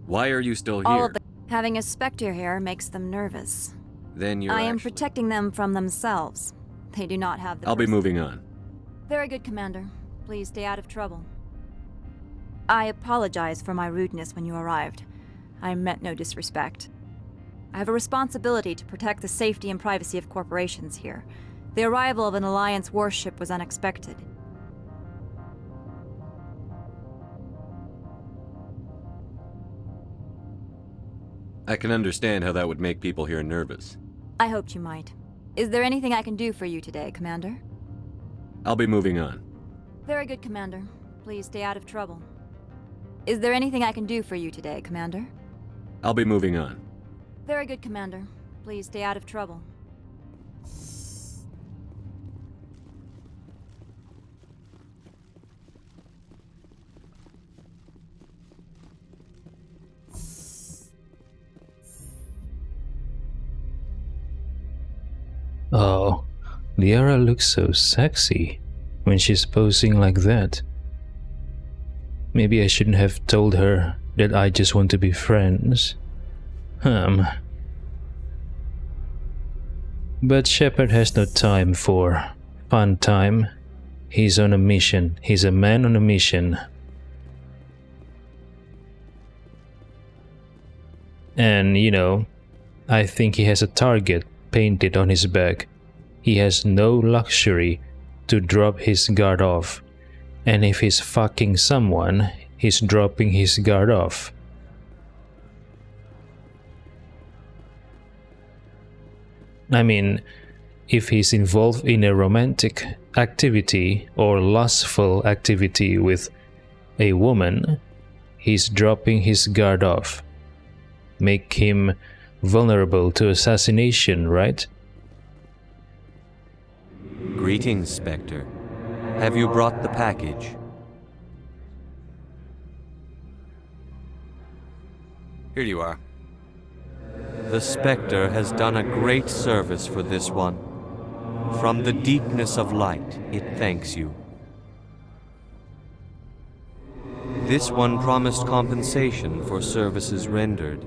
Speaker 7: Why are you still here?
Speaker 6: All of the having a Spectre here makes them nervous.
Speaker 7: Then you're
Speaker 6: I am
Speaker 7: actually...
Speaker 6: protecting them from themselves. They do not have the
Speaker 7: I'll be moving on.
Speaker 6: Very good, Commander. Please stay out of trouble. I apologize for my rudeness when you arrived. I meant no disrespect. I have a responsibility to protect the safety and privacy of corporations here. The arrival of an Alliance warship was unexpected.
Speaker 7: I can understand how that would make people here nervous.
Speaker 6: I hoped you might. Is there anything I can do for you today, Commander?
Speaker 7: I'll be moving on.
Speaker 6: Very good, Commander. Please stay out of trouble. Is there anything I can do for you today, Commander?
Speaker 7: I'll be moving on.
Speaker 6: Very good, Commander. Please stay out of trouble.
Speaker 2: Oh, Liara looks so sexy when she's posing like that. Maybe I shouldn't have told her that I just want to be friends. But Shepard has no time for fun time. He's on a mission. He's a man on a mission. And, you know, I think he has a target painted on his back. He has no luxury to drop his guard off. And if he's fucking someone, he's dropping his guard off. I mean, if he's involved in a romantic activity or lustful activity with a woman, he's dropping his guard off. Make him vulnerable to assassination, right?
Speaker 7: Greetings, Spectre. Have you brought the package? Here you are. The Spectre has done a great service for this one. From the deepness of light, it thanks you. This one promised compensation for services rendered.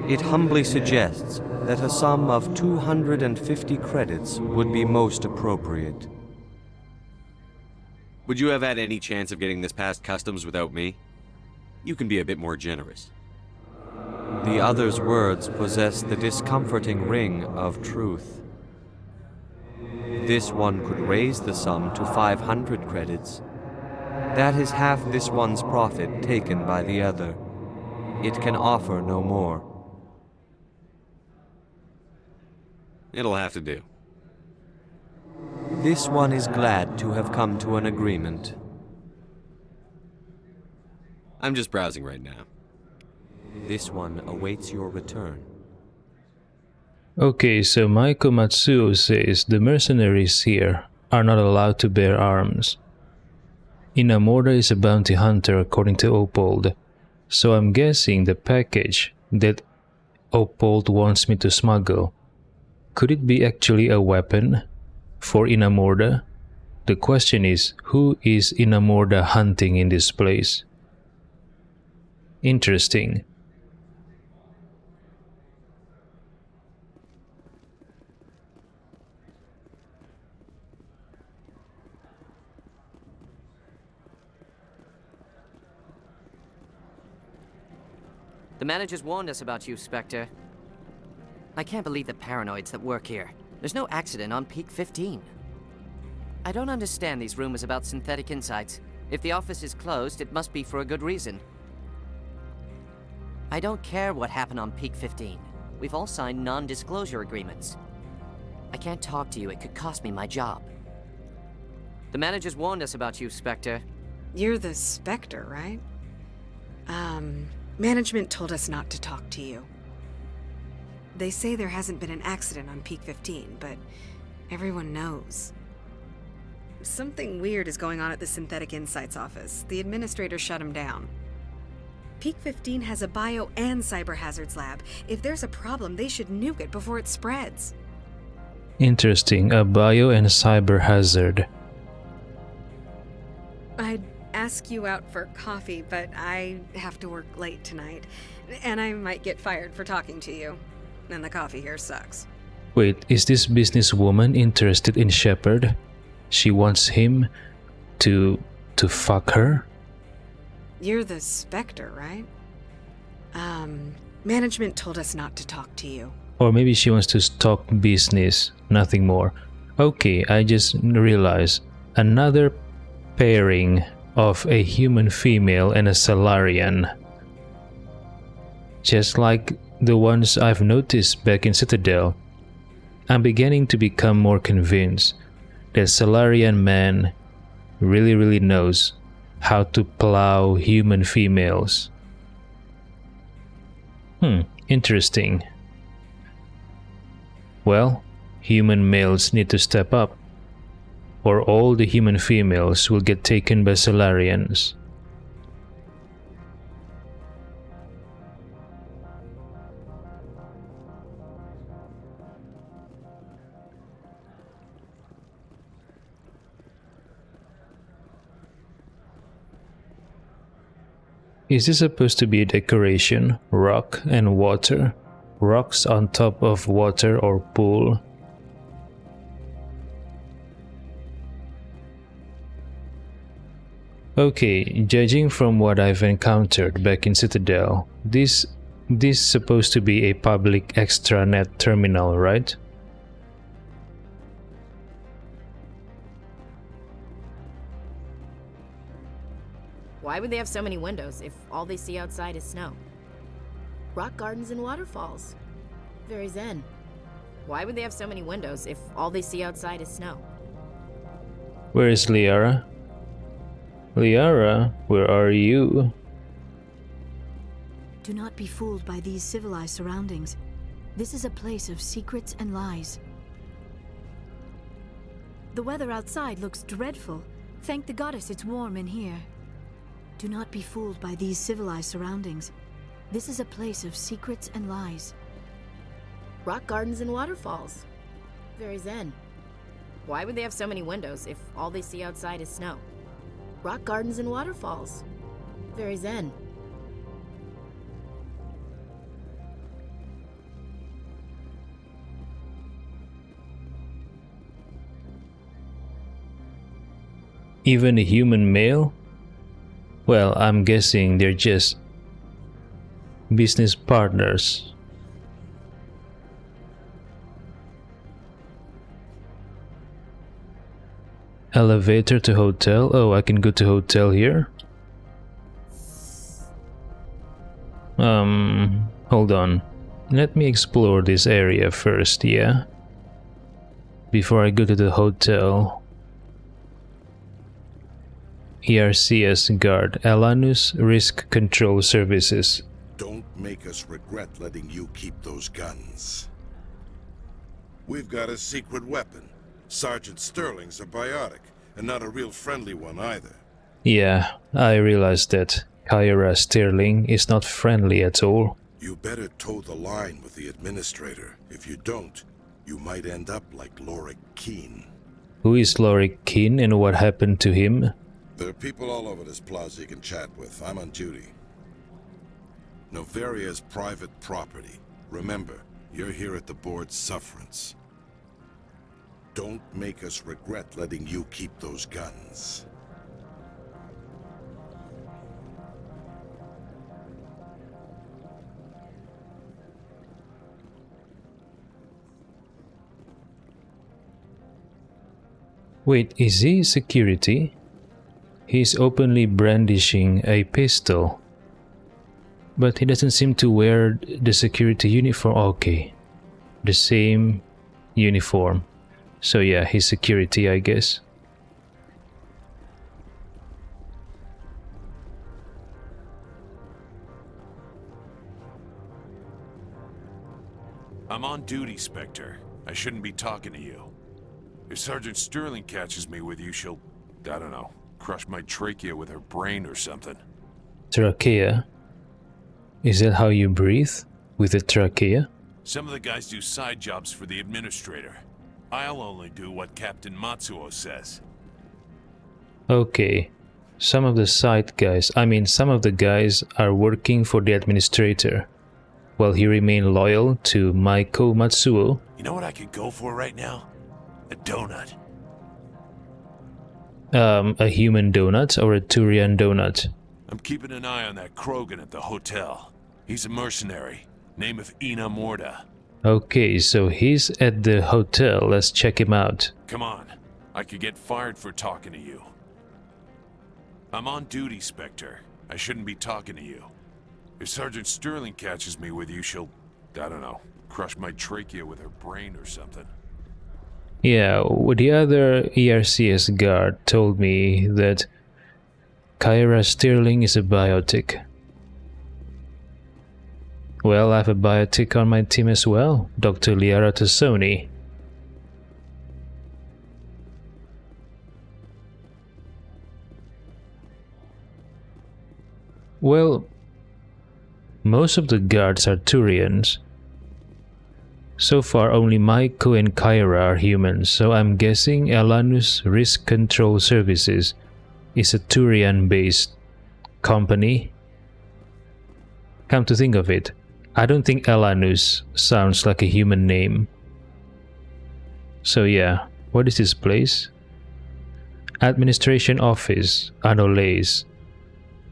Speaker 7: It humbly suggests that a sum of 250 credits would be most appropriate. Would you have had any chance of getting this past customs without me? You can be a bit more generous. The other's words possess the discomforting ring of truth. This one could raise the sum to 500 credits. That is half this one's profit taken by the other. It can offer no more. It'll have to do. This one is glad to have come to an agreement.
Speaker 13: I'm just browsing right now.
Speaker 7: This one awaits your return.
Speaker 2: Okay, so Maiko Matsuo says the mercenaries here are not allowed to bear arms. Inamura is a bounty hunter according to Opold, so I'm guessing the package that Opold wants me to smuggle, could it be actually a weapon for Inamura? The question is, who is Inamura hunting in this place? Interesting.
Speaker 14: The managers warned us about you, Spectre. I can't believe the paranoids that work here. There's no accident on Peak 15. I don't understand these rumors about synthetic insights. If the office is closed, it must be for a good reason. I don't care what happened on Peak 15. We've all signed non-disclosure agreements. I can't talk to you. It could cost me my job. The managers warned us about you, Spectre.
Speaker 15: You're the Spectre, right? Management told us not to talk to you. They say there hasn't been an accident on Peak 15, but everyone knows. Something weird is going on at the Synthetic Insights office. The administrator shut him down. Peak 15 has a bio and cyber hazards lab. If there's a problem, they should nuke it before it spreads.
Speaker 2: Interesting, a bio and cyber hazard.
Speaker 15: I'd ask you out for coffee, but I have to work late tonight. And I might get fired for talking to you. And the coffee here sucks.
Speaker 2: Wait, is this businesswoman interested in Shepard? She wants him to fuck her?
Speaker 15: You're the Spectre, right? Management told us not to talk to you.
Speaker 2: Or maybe she wants to talk business, nothing more. Okay, I just realized another pairing of a human female and a Salarian. Just like the ones I've noticed back in Citadel. I'm beginning to become more convinced that Salarian man really knows how to plow human females. Interesting. Well, human males need to step up, or all the human females will get taken by Salarians. Is this supposed to be a decoration? Rock and water? Rocks on top of water or pool? Okay, judging from what I've encountered back in Citadel, this supposed to be a public extranet terminal, right?
Speaker 3: Why would they have so many windows if all they see outside is snow? Rock gardens and waterfalls. Very zen. Why would they have so many windows if all they see outside is snow?
Speaker 2: Where is Liara? Liara, where are you?
Speaker 1: Do not be fooled by these civilized surroundings. This is a place of secrets and lies. The weather outside looks dreadful. Thank the goddess it's warm in here. Do not be fooled by these civilized surroundings. This is a place of secrets and lies.
Speaker 3: Rock gardens and waterfalls. Very zen. Why would they have so many windows if all they see outside is snow? Rock gardens and waterfalls. Very zen.
Speaker 2: Even a human male? Well, I'm guessing they're just business partners. Elevator to hotel? Oh, I can go to hotel here? Hold on. Let me explore this area first, yeah? before I go to the hotel. ERCS guard, Elanus Risk Control Services.
Speaker 16: Don't make us regret letting you keep those guns. We've got a secret weapon. Sergeant Sterling's a biotic, and not a real friendly one either.
Speaker 2: Yeah, I realized that. Kyra Sterling is not friendly at all.
Speaker 16: You better toe the line with the administrator. If you don't, you might end up like Lorik Keene.
Speaker 2: Who is Lorik Keene and what happened to him?
Speaker 16: There are people all over this plaza you can chat with. I'm on duty. Novaria's private property. Remember, you're here at the board's sufferance. Don't make us regret letting you keep those guns.
Speaker 2: Wait, is he security? He's openly brandishing a pistol. But he doesn't seem to wear the security uniform. Okay. The same uniform. So yeah, he's security, I guess.
Speaker 17: I'm on duty, Spectre. I shouldn't be talking to you. If Sergeant Sterling catches me with you, she'll, I don't know, crush my trachea with her brain or something.
Speaker 2: Trachea? Is that how you breathe? With a trachea?
Speaker 17: Some of the guys do side jobs for the administrator. I'll only do what Captain Matsuo says.
Speaker 2: Okay. Some of the guys are working for the administrator, while he remain loyal to Maiko Matsuo.
Speaker 17: You know what I could go for right now? A donut.
Speaker 2: A human donut or a Turian donut?
Speaker 17: I'm keeping an eye on that Krogan at the hotel. He's a mercenary. Name of Ina Morda.
Speaker 2: Okay, so he's at the hotel. Let's check him out.
Speaker 17: Come on. I could get fired for talking to you. I'm on duty, Spectre. I shouldn't be talking to you. If Sergeant Sterling catches me with you, she'll, I don't know, crush my trachea with her brain or something.
Speaker 2: Yeah, the other ERCS guard told me that Kyra Sterling is a biotic. Well, I have a biotic on my team as well, Dr. Liara Tassoni. Well, most of the guards are Turians. So far, only Maiko and Kyra are humans, so I'm guessing Elanus Risk Control Services is a Turian-based company. Come to think of it, I don't think Elanus sounds like a human name. So yeah, what is this place? Administration Office, Anoles.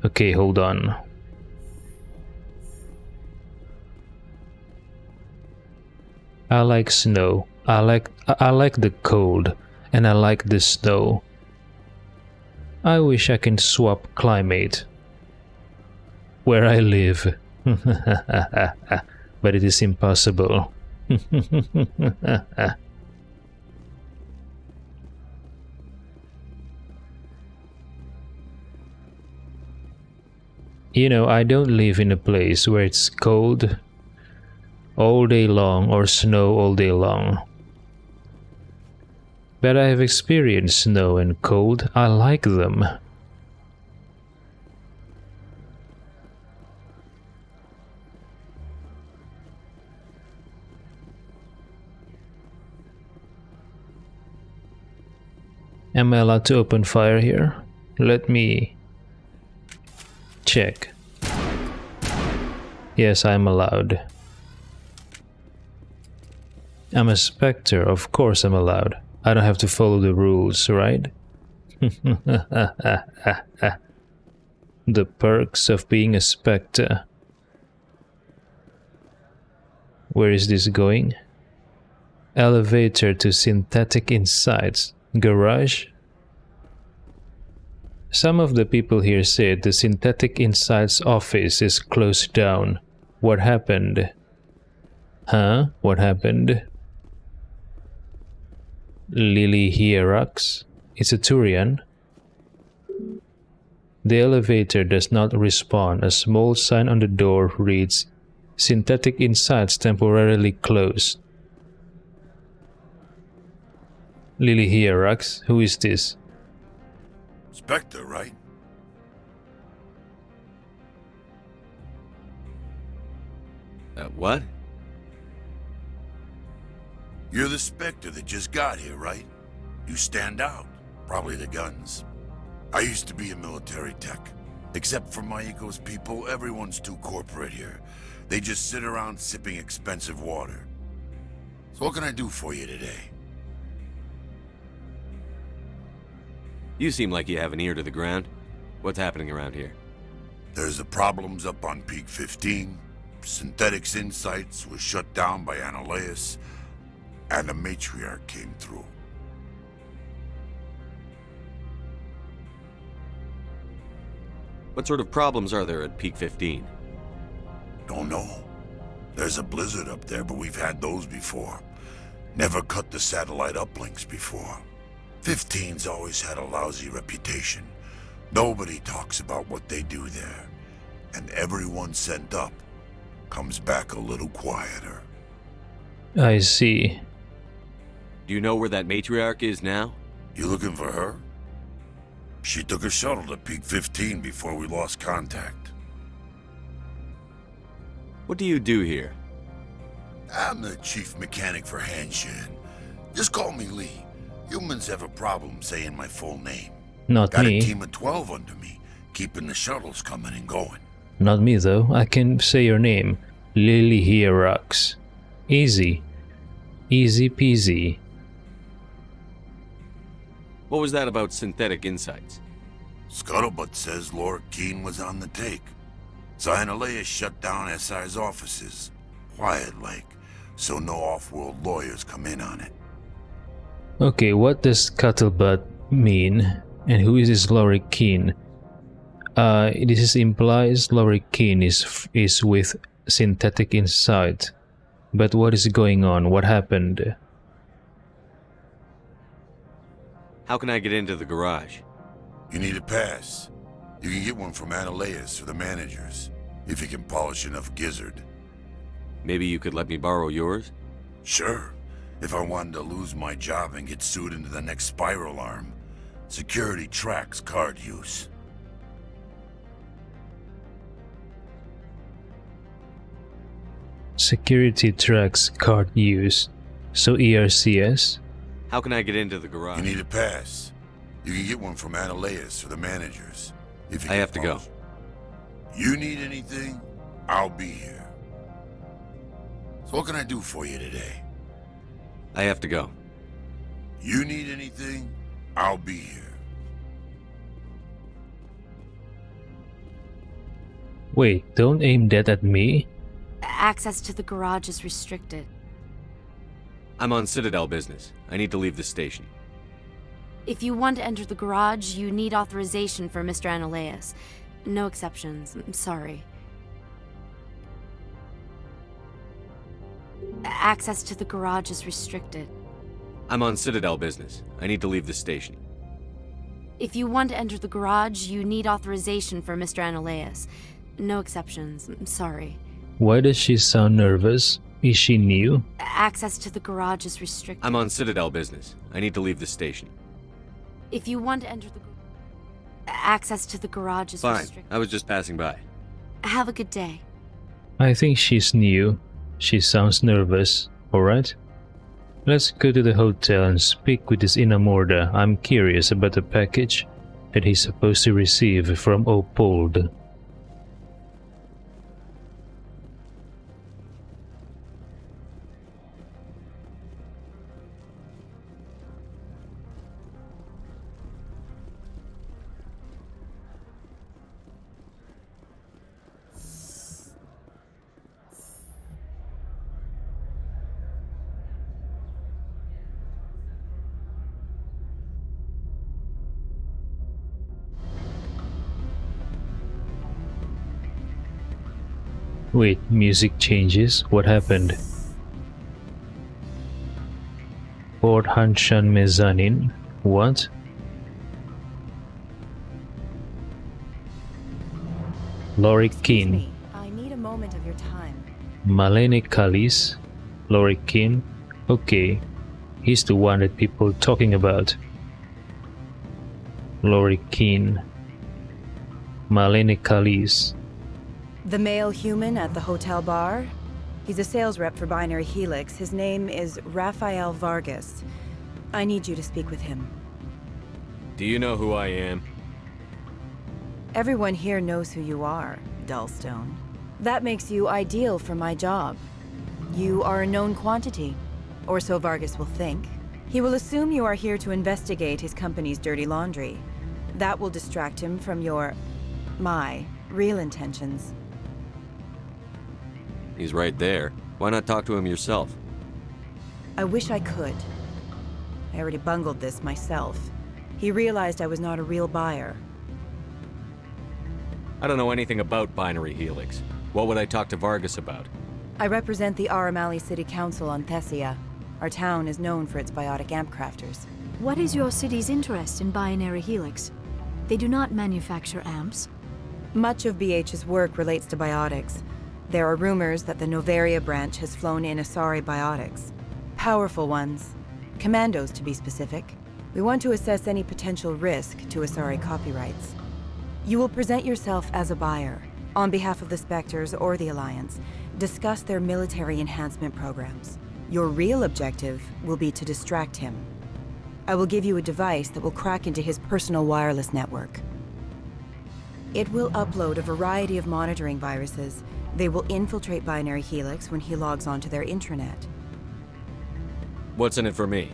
Speaker 2: Okay, hold on. I like snow. I like the cold, and I like the snow. I wish I can swap climate where I live. But it is impossible. You know, I don't live in a place where it's cold all day long or snow all day long. But I have experienced snow and cold. I like them. Am I allowed to open fire here? Let me check. Yes, I'm allowed. I'm a Spectre, of course I'm allowed. I don't have to follow the rules, right? The perks of being a Spectre. Where is this going? Elevator to Synthetic Insights. Garage? Some of the people here said the Synthetic Insights office is closed down. What happened? Huh? What happened? Lily Hierax. It's a Turian. The elevator does not respond. A small sign on the door reads, Synthetic Insights temporarily closed. Lily Hierax, who is this?
Speaker 16: Spectre, right?
Speaker 13: What?
Speaker 16: You're the Spectre that just got here, right? You stand out. Probably the guns. I used to be a military tech. Except for Maiko's people, everyone's too corporate here. They just sit around sipping expensive water. So what can I do for you today?
Speaker 13: You seem like you have an ear to the ground. What's happening around here?
Speaker 16: There's the problems up on Peak 15. Synthetics Insights was shut down by Analeas, and the matriarch came through.
Speaker 13: What sort of problems are there at Peak 15?
Speaker 16: Don't know. There's a blizzard up there, but we've had those before. Never cut the satellite uplinks before. 15's always had a lousy reputation. Nobody talks about what they do there. And everyone sent up comes back a little quieter.
Speaker 2: I see.
Speaker 13: Do you know where that matriarch is now?
Speaker 16: You looking for her? She took a shuttle to Peak 15 before we lost contact.
Speaker 13: What do you do here?
Speaker 16: I'm the chief mechanic for Hanshan. Just call me Lee. Humans have a problem saying my full name.
Speaker 2: Not
Speaker 16: Got
Speaker 2: me.
Speaker 16: a team of 12 under me, keeping the shuttles coming and going.
Speaker 2: Not me though. I can say your name. Lily Hierax. Easy. Easy peasy.
Speaker 13: What was that about Synthetic Insights?
Speaker 16: Scuttlebutt says Laura Keene was on the take. Zionalea shut down SI's offices. Quiet-like, so no off-world lawyers come in on it.
Speaker 2: Okay, what does scuttlebutt mean? And who is this Laurie Keene? This implies Laurie Keene is with Synthetic Insight. But what is going on? What happened?
Speaker 13: How can I get into the garage?
Speaker 16: You need a pass. You can get one from Analeas or the managers, if you can polish enough gizzard.
Speaker 13: Maybe you could let me borrow yours?
Speaker 16: Sure, if I wanted to lose my job and get sued into the next spiral arm. Security tracks card use.
Speaker 2: Security tracks card use. So ERCS?
Speaker 13: How can I get into the garage?
Speaker 16: You need a pass. You can get one from Analeas or the managers, if you
Speaker 13: I
Speaker 16: can
Speaker 13: have to go.
Speaker 16: polish. You need anything, I'll be here. So what can I do for you today?
Speaker 13: I have to go.
Speaker 16: You need anything, I'll be here.
Speaker 2: Wait, don't aim that at me.
Speaker 11: Access to the garage is restricted.
Speaker 13: I'm on Citadel business. I need to leave the station.
Speaker 11: If you want to enter the garage, you need authorization for Mr. Analeas. No exceptions. I'm sorry. Access to the garage is restricted.
Speaker 13: I'm on Citadel business. I need to leave the station.
Speaker 11: If you want to enter the garage, you need authorization for Mr. Analeas. No exceptions. I'm sorry.
Speaker 2: Why does she sound nervous? Is she new?
Speaker 11: Access to the garage is restricted.
Speaker 13: I'm on Citadel business. I need to leave the station.
Speaker 11: If you want to enter the access to the garage is
Speaker 13: Fine.
Speaker 11: restricted.
Speaker 13: I was just passing by.
Speaker 11: Have a good day.
Speaker 2: I think she's new. She sounds nervous. Alright? Let's go to the hotel and speak with this Inamorda. I'm curious about the package that he's supposed to receive from Opold. Wait, music changes? What happened? aboard Hanshan mezzanine. What? Lori Keane.
Speaker 18: I need a moment of your time.
Speaker 2: Malene Callis. Lori Keane. Okay. He's the one that people talking about. Lori Keane. Malene Callis.
Speaker 18: The male human at the hotel bar? He's a sales rep for Binary Helix. His name is Rafael Vargas. I need you to speak with him.
Speaker 13: Do you know who I am?
Speaker 18: Everyone here knows who you are, Dullstone. That makes you ideal for my job. You are a known quantity, or so Vargas will think. He will assume you are here to investigate his company's dirty laundry. That will distract him from my real intentions.
Speaker 7: He's right there. Why not talk to him yourself?
Speaker 18: I wish I could. I already bungled this myself. He realized I was not a real buyer.
Speaker 7: I don't know anything about Binary Helix. What would I talk to Vargas about?
Speaker 18: I represent the Aramali City Council on Thessia. Our town is known for its biotic amp crafters.
Speaker 1: What is your city's interest in Binary Helix? They do not manufacture amps.
Speaker 18: Much of BH's work relates to biotics. There are rumors that the Novaria branch has flown in Asari biotics. Powerful ones. Commandos, to be specific. We want to assess any potential risk to Asari copyrights. You will present yourself as a buyer, on behalf of the Spectres or the Alliance. Discuss their military enhancement programs. Your real objective will be to distract him. I will give you a device that will crack into his personal wireless network. It will upload a variety of monitoring viruses. They will infiltrate Binary Helix when he logs onto their intranet.
Speaker 7: What's in it for me?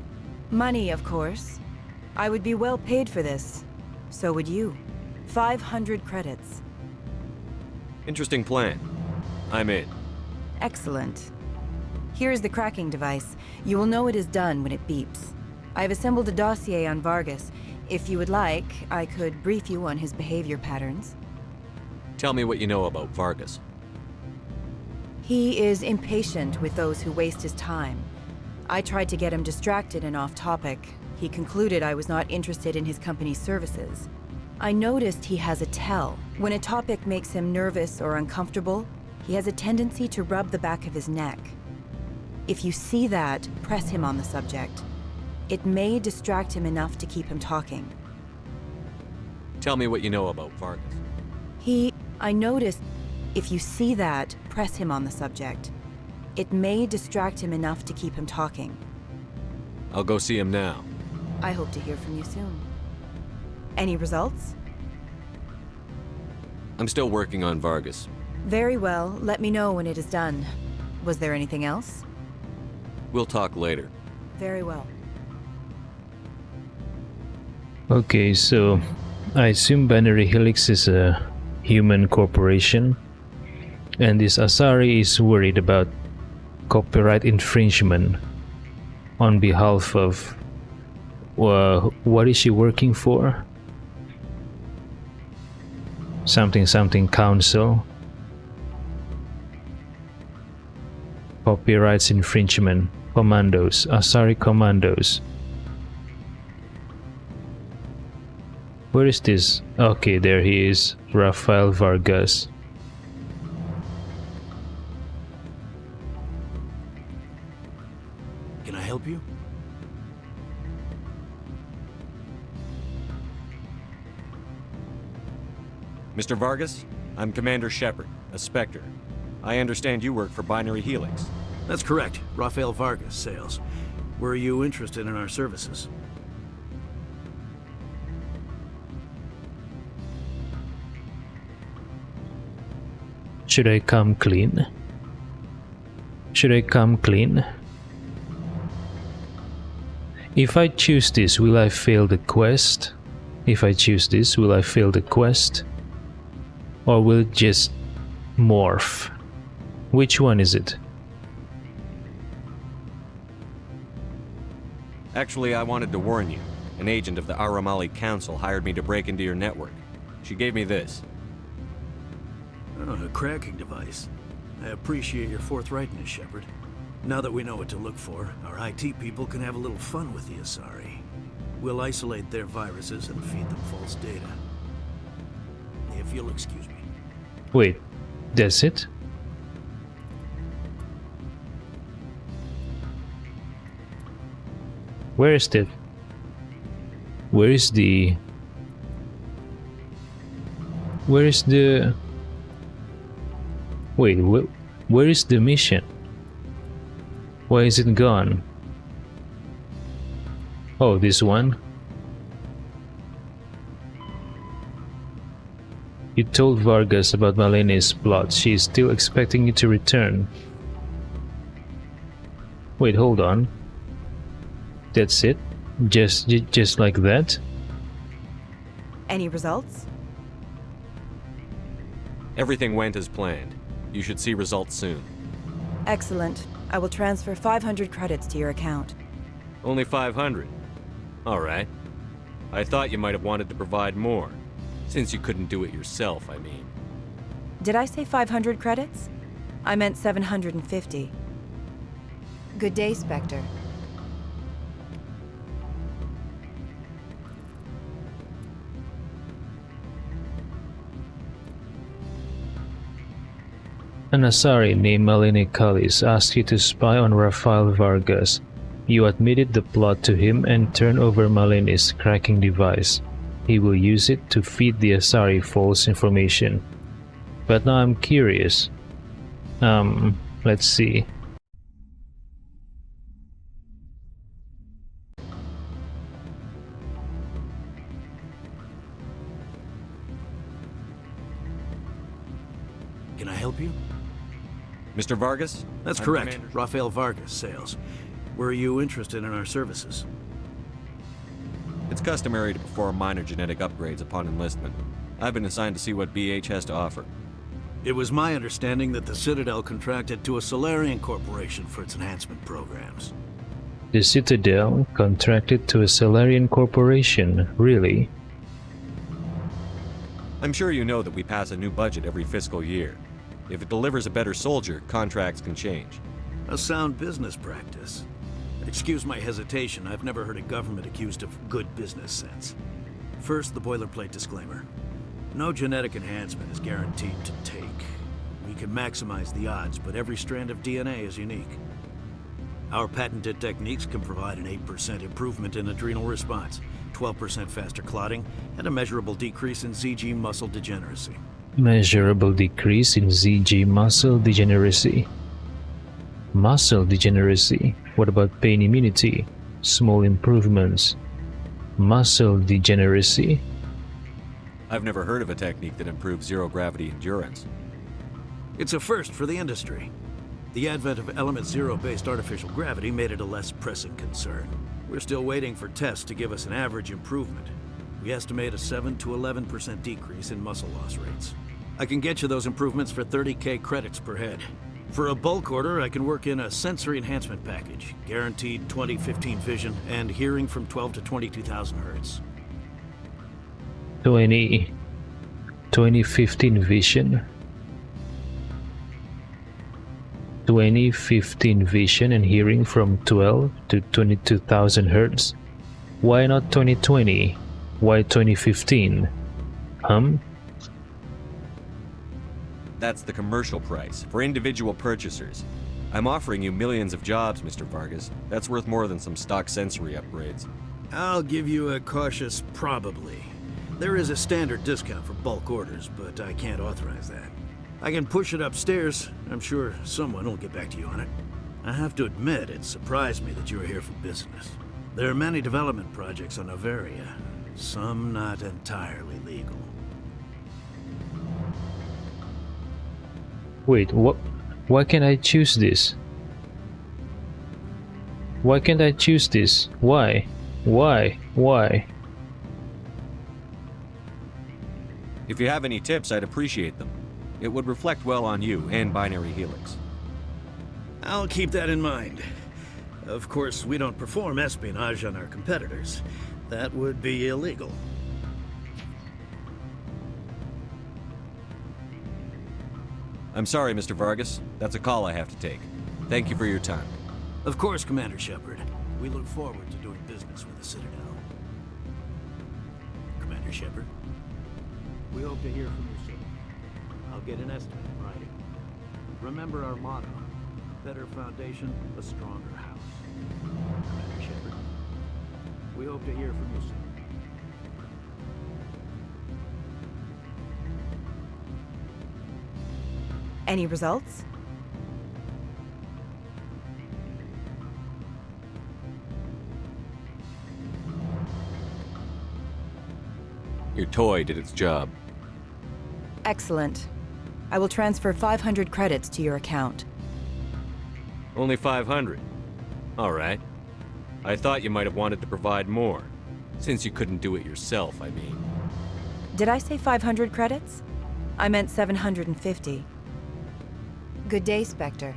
Speaker 18: Money, of course. I would be well paid for this. So would you. 500 credits.
Speaker 7: Interesting plan. I'm in.
Speaker 18: Excellent. Here is the cracking device. You will know it is done when it beeps. I have assembled a dossier on Vargas. If you would like, I could brief you on his behavior patterns.
Speaker 7: Tell me what you know about Vargas.
Speaker 18: He is impatient with those who waste his time. I tried to get him distracted and off topic. He concluded I was not interested in his company's services. I noticed he has a tell. When a topic makes him nervous or uncomfortable, he has a tendency to rub the back of his neck. If you see that, press him on the subject. It may distract him enough to keep him talking.
Speaker 7: Tell me what you know about Vargas.
Speaker 18: I noticed, if you see that, press him on the subject. It may distract him enough to keep him talking.
Speaker 7: I'll go see him now.
Speaker 18: I hope to hear from you soon. Any results?
Speaker 7: I'm still working on Vargas.
Speaker 18: Very well. Let me know when it is done. Was there anything else?
Speaker 7: We'll talk later.
Speaker 18: Very well.
Speaker 2: Okay, so I assume Binary Helix is a human corporation, and this Asari is worried about copyright infringement on behalf of what is she working for? Something council. Copyrights infringement. Commandos. Asari commandos. Where is this? Okay, there he is. Rafael Vargas.
Speaker 19: Can I help you?
Speaker 7: Mr. Vargas, I'm Commander Shepard, a Spectre. I understand you work for Binary Helix.
Speaker 19: That's correct. Rafael Vargas, sales. Were you interested in our services?
Speaker 2: Should I come clean? Should I come clean? If I choose this, will I fail the quest? If I choose this, will I fail the quest? Or will it just morph? Which one is it?
Speaker 7: Actually, I wanted to warn you. An agent of the Aramali Council hired me to break into your network. She gave me this.
Speaker 19: Oh, a cracking device. I appreciate your forthrightness, Shepard. Now that we know what to look for, our IT people can have a little fun with the Asari. We'll isolate their viruses and feed them false data. If you'll excuse me.
Speaker 2: Wait, that's it? Where is it? Where is the... Where is the... Wait, where is the mission? Why is it gone? Oh, this one? You told Vargas about Malene's plot. She is still expecting you to return. Wait, hold on. That's it? Just like that?
Speaker 18: Any results?
Speaker 7: Everything went as planned. You should see results soon.
Speaker 18: Excellent. I will transfer 500 credits to your account.
Speaker 7: Only 500? Alright. I thought you might have wanted to provide more. Since you couldn't do it yourself, I mean.
Speaker 18: Did I say 500 credits? I meant 750. Good day, Spectre.
Speaker 2: An Asari named Malene Callis asked you to spy on Rafael Vargas. You admitted the plot to him and turned over Malene's cracking device. He will use it to feed the Asari false information. But now I'm curious. Let's see.
Speaker 19: Can I help you?
Speaker 7: Mr. Vargas?
Speaker 19: That's
Speaker 7: I'm
Speaker 19: correct.
Speaker 7: Commander.
Speaker 19: Rafael Vargas, sales. Were you interested in our services?
Speaker 7: It's customary to perform minor genetic upgrades upon enlistment. I've been assigned to see what BH has to offer.
Speaker 19: It was my understanding that the Citadel contracted to a Solarian corporation for its enhancement programs.
Speaker 2: The Citadel contracted to a Solarian corporation, really?
Speaker 7: I'm sure you know that we pass a new budget every fiscal year. If it delivers a better soldier, contracts can change.
Speaker 19: A sound business practice. Excuse my hesitation, I've never heard a government accused of good business sense. First, the boilerplate disclaimer. No genetic enhancement is guaranteed to take. We can maximize the odds, but every strand of DNA is unique. Our patented techniques can provide an 8% improvement in adrenal response, 12% faster clotting, and a measurable decrease in ZG muscle degeneracy.
Speaker 2: Measurable decrease in ZG muscle degeneracy. Muscle degeneracy. What about pain immunity? Small improvements. Muscle degeneracy.
Speaker 7: I've never heard of a technique that improves zero-gravity endurance.
Speaker 19: It's a first for the industry. The advent of element zero-based artificial gravity made it a less pressing concern. We're still waiting for tests to give us an average improvement. We estimate a 7 to 11% decrease in muscle loss rates. I can get you those improvements for 30K credits per head. For a bulk order, I can work in a sensory enhancement package, guaranteed 20/15 vision and hearing from 12 to 22,000 hertz.
Speaker 2: 2015 vision. 2015 vision and hearing from 12 to 22,000 hertz. Why not 2020? Why 2015?
Speaker 7: That's the commercial price, for individual purchasers. I'm offering you millions of jobs, Mr. Vargas. That's worth more than some stock sensory upgrades.
Speaker 19: I'll give you a cautious probably. There is a standard discount for bulk orders, but I can't authorize that. I can push it upstairs. I'm sure someone will get back to you on it. I have to admit, it surprised me that you were here for business. There are many development projects on Novaria, some not entirely legal.
Speaker 2: Wait, what? Why can't I choose this? Why can't I choose this? Why? Why?
Speaker 7: If you have any tips, I'd appreciate them. It would reflect well on you and Binary Helix.
Speaker 19: I'll keep that in mind. Of course, we don't perform espionage on our competitors. That would be illegal.
Speaker 7: I'm sorry, Mr. Vargas. That's a call I have to take. Thank you for your time.
Speaker 19: Of course, Commander Shepard. We look forward to doing business with the Citadel. Commander Shepard? We hope to hear from you soon. I'll get an estimate in writing. Remember our motto, a better foundation, a stronger house. Commander Shepard, we hope to hear from you soon.
Speaker 18: Any results?
Speaker 13: Your toy did its job.
Speaker 18: Excellent. I will transfer 500 credits to your account.
Speaker 13: Only 500. All right. I thought you might have wanted to provide more. Since you couldn't do it yourself, I mean.
Speaker 18: Did I say 500 credits? I meant 750. Good day, Spectre.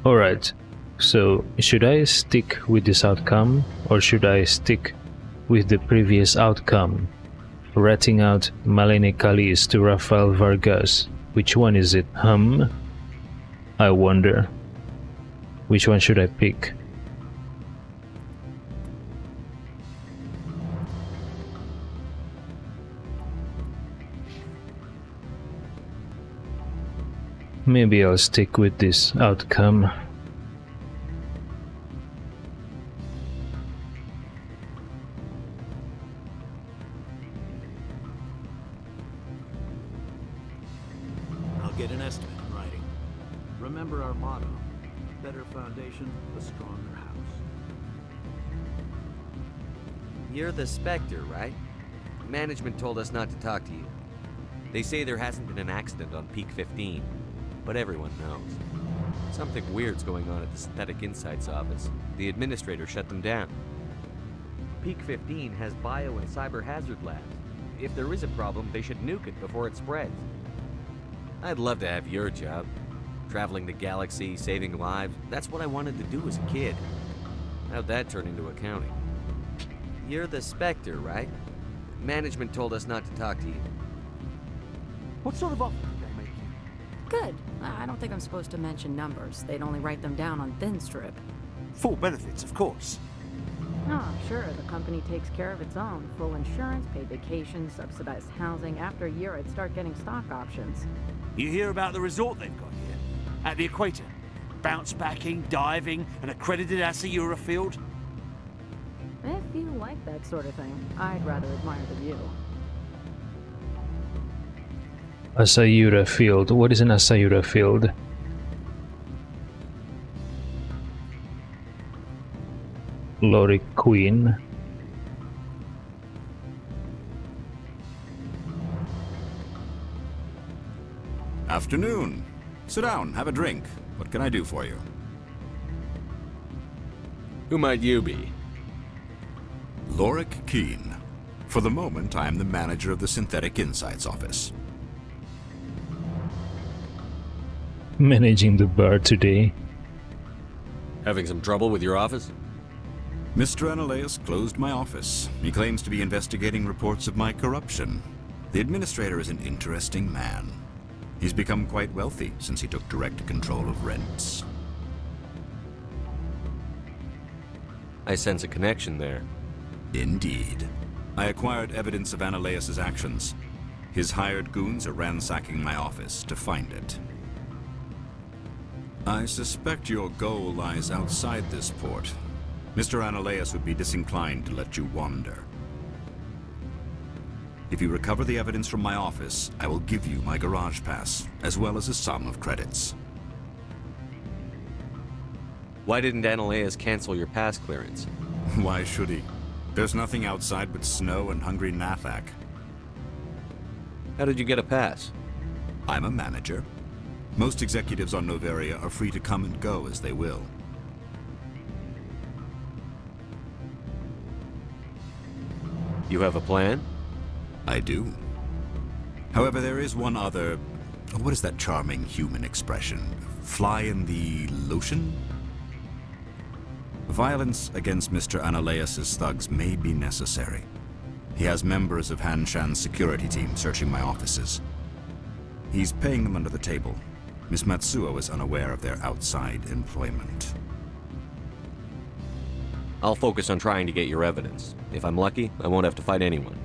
Speaker 2: Alright, so should I stick with this outcome or should I stick with the previous outcome? Ratting out Malene Kalis to Rafael Vargas. Which one is it? I wonder. Which one should I pick? Maybe I'll stick with this outcome.
Speaker 19: I'll get an estimate in writing. Remember our motto, a better foundation, a stronger house.
Speaker 7: You're the Spectre, right? Management told us not to talk to you. They say there hasn't been an accident on Peak 15, but everyone knows. Something weird's going on at the Synthetic Insights office. The administrator shut them down. Peak 15 has bio and cyber hazard labs. If there is a problem, they should nuke it before it spreads. I'd love to have your job. Traveling the galaxy, saving lives. That's what I wanted to do as a kid. How'd that turn into accounting? You're the Spectre, right? Management told us not to talk to you.
Speaker 20: What sort of offer did they make you?
Speaker 3: Good. I don't think I'm supposed to mention numbers. They'd only write them down on thin strip.
Speaker 20: Full benefits, of course.
Speaker 1: Oh, sure, the company takes care of its own. Full insurance, paid vacations, subsidized housing. After a year, I'd start getting stock options.
Speaker 20: You hear about the resort they've got here? At the equator. Bounce backing, diving, an accredited Asayura field.
Speaker 1: If you like that sort of thing, I'd rather admire the view.
Speaker 2: Asayura field. What is an Asayura field? Lori Queen.
Speaker 21: Afternoon. Sit down, have a drink. What can I do for you?
Speaker 13: Who might you be?
Speaker 21: Lorik Keen. For the moment, I am the manager of the Synthetic Insights office.
Speaker 2: Managing the bar today.
Speaker 13: Having some trouble with your office?
Speaker 21: Mr. Analeas closed my office. He claims to be investigating reports of my corruption. The administrator is an interesting man. He's become quite wealthy since he took direct control of rents.
Speaker 7: I sense a connection there.
Speaker 21: Indeed. I acquired evidence of Analeas' actions. His hired goons are ransacking my office to find it. I suspect your goal lies outside this port. Mr. Analeas would be disinclined to let you wander. If you recover the evidence from my office, I will give you my garage pass, as well as a sum of credits.
Speaker 7: Why didn't Analeas cancel your pass clearance?
Speaker 21: Why should he? There's nothing outside but snow and hungry Nathak.
Speaker 7: How did you get a pass?
Speaker 21: I'm a manager. Most executives on Noveria are free to come and go as they will.
Speaker 7: You have a plan?
Speaker 21: I do. However, there is one other... What is that charming human expression? Fly in the lotion? Violence against Mr. Analeas' thugs may be necessary. He has members of Hanshan's security team searching my offices. He's paying them under the table. Miss Matsuo is unaware of their outside employment.
Speaker 13: I'll focus on trying to get your evidence. If I'm lucky, I won't have to fight anyone.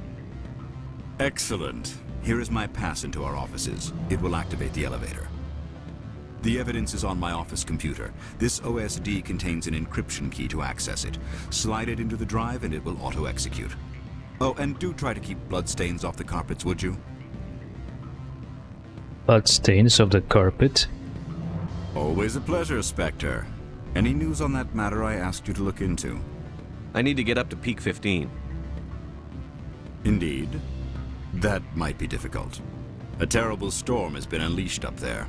Speaker 21: Excellent. Here is my pass into our offices. It will activate the elevator. The evidence is on my office computer. This OSD contains an encryption key to access it. Slide it into the drive and it will auto-execute. Oh, and do try to keep bloodstains off the carpets, would you?
Speaker 2: Bloodstains of the carpet?
Speaker 21: Always a pleasure, Spectre. Any news on that matter I asked you to look into?
Speaker 13: I need to get up to Peak 15.
Speaker 21: Indeed. That might be difficult. A terrible storm has been unleashed up there.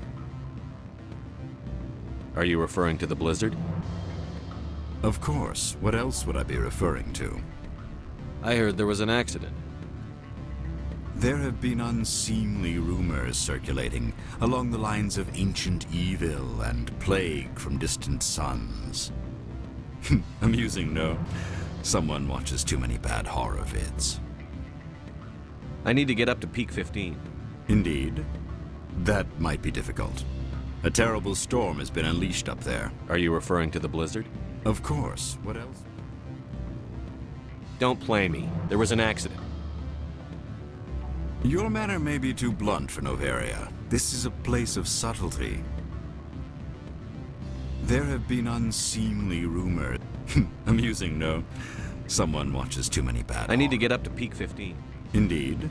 Speaker 13: Are you referring to the blizzard?
Speaker 21: Of course. What else would I be referring to?
Speaker 13: I heard there was an accident.
Speaker 21: There have been unseemly rumors circulating along the lines of ancient evil and plague from distant suns. Amusing, no? Someone watches too many bad horror vids.
Speaker 13: I need to get up to Peak 15.
Speaker 21: Indeed. That might be difficult. A terrible storm has been unleashed up there.
Speaker 13: Are you referring to the blizzard?
Speaker 21: Of course. What else?
Speaker 13: Don't play me. There was an accident.
Speaker 21: Your manner may be too blunt for Noveria. This is a place of subtlety. There have been unseemly rumors. Amusing, no? Someone watches too many bad
Speaker 13: I need to get up to Peak 15.
Speaker 21: Indeed.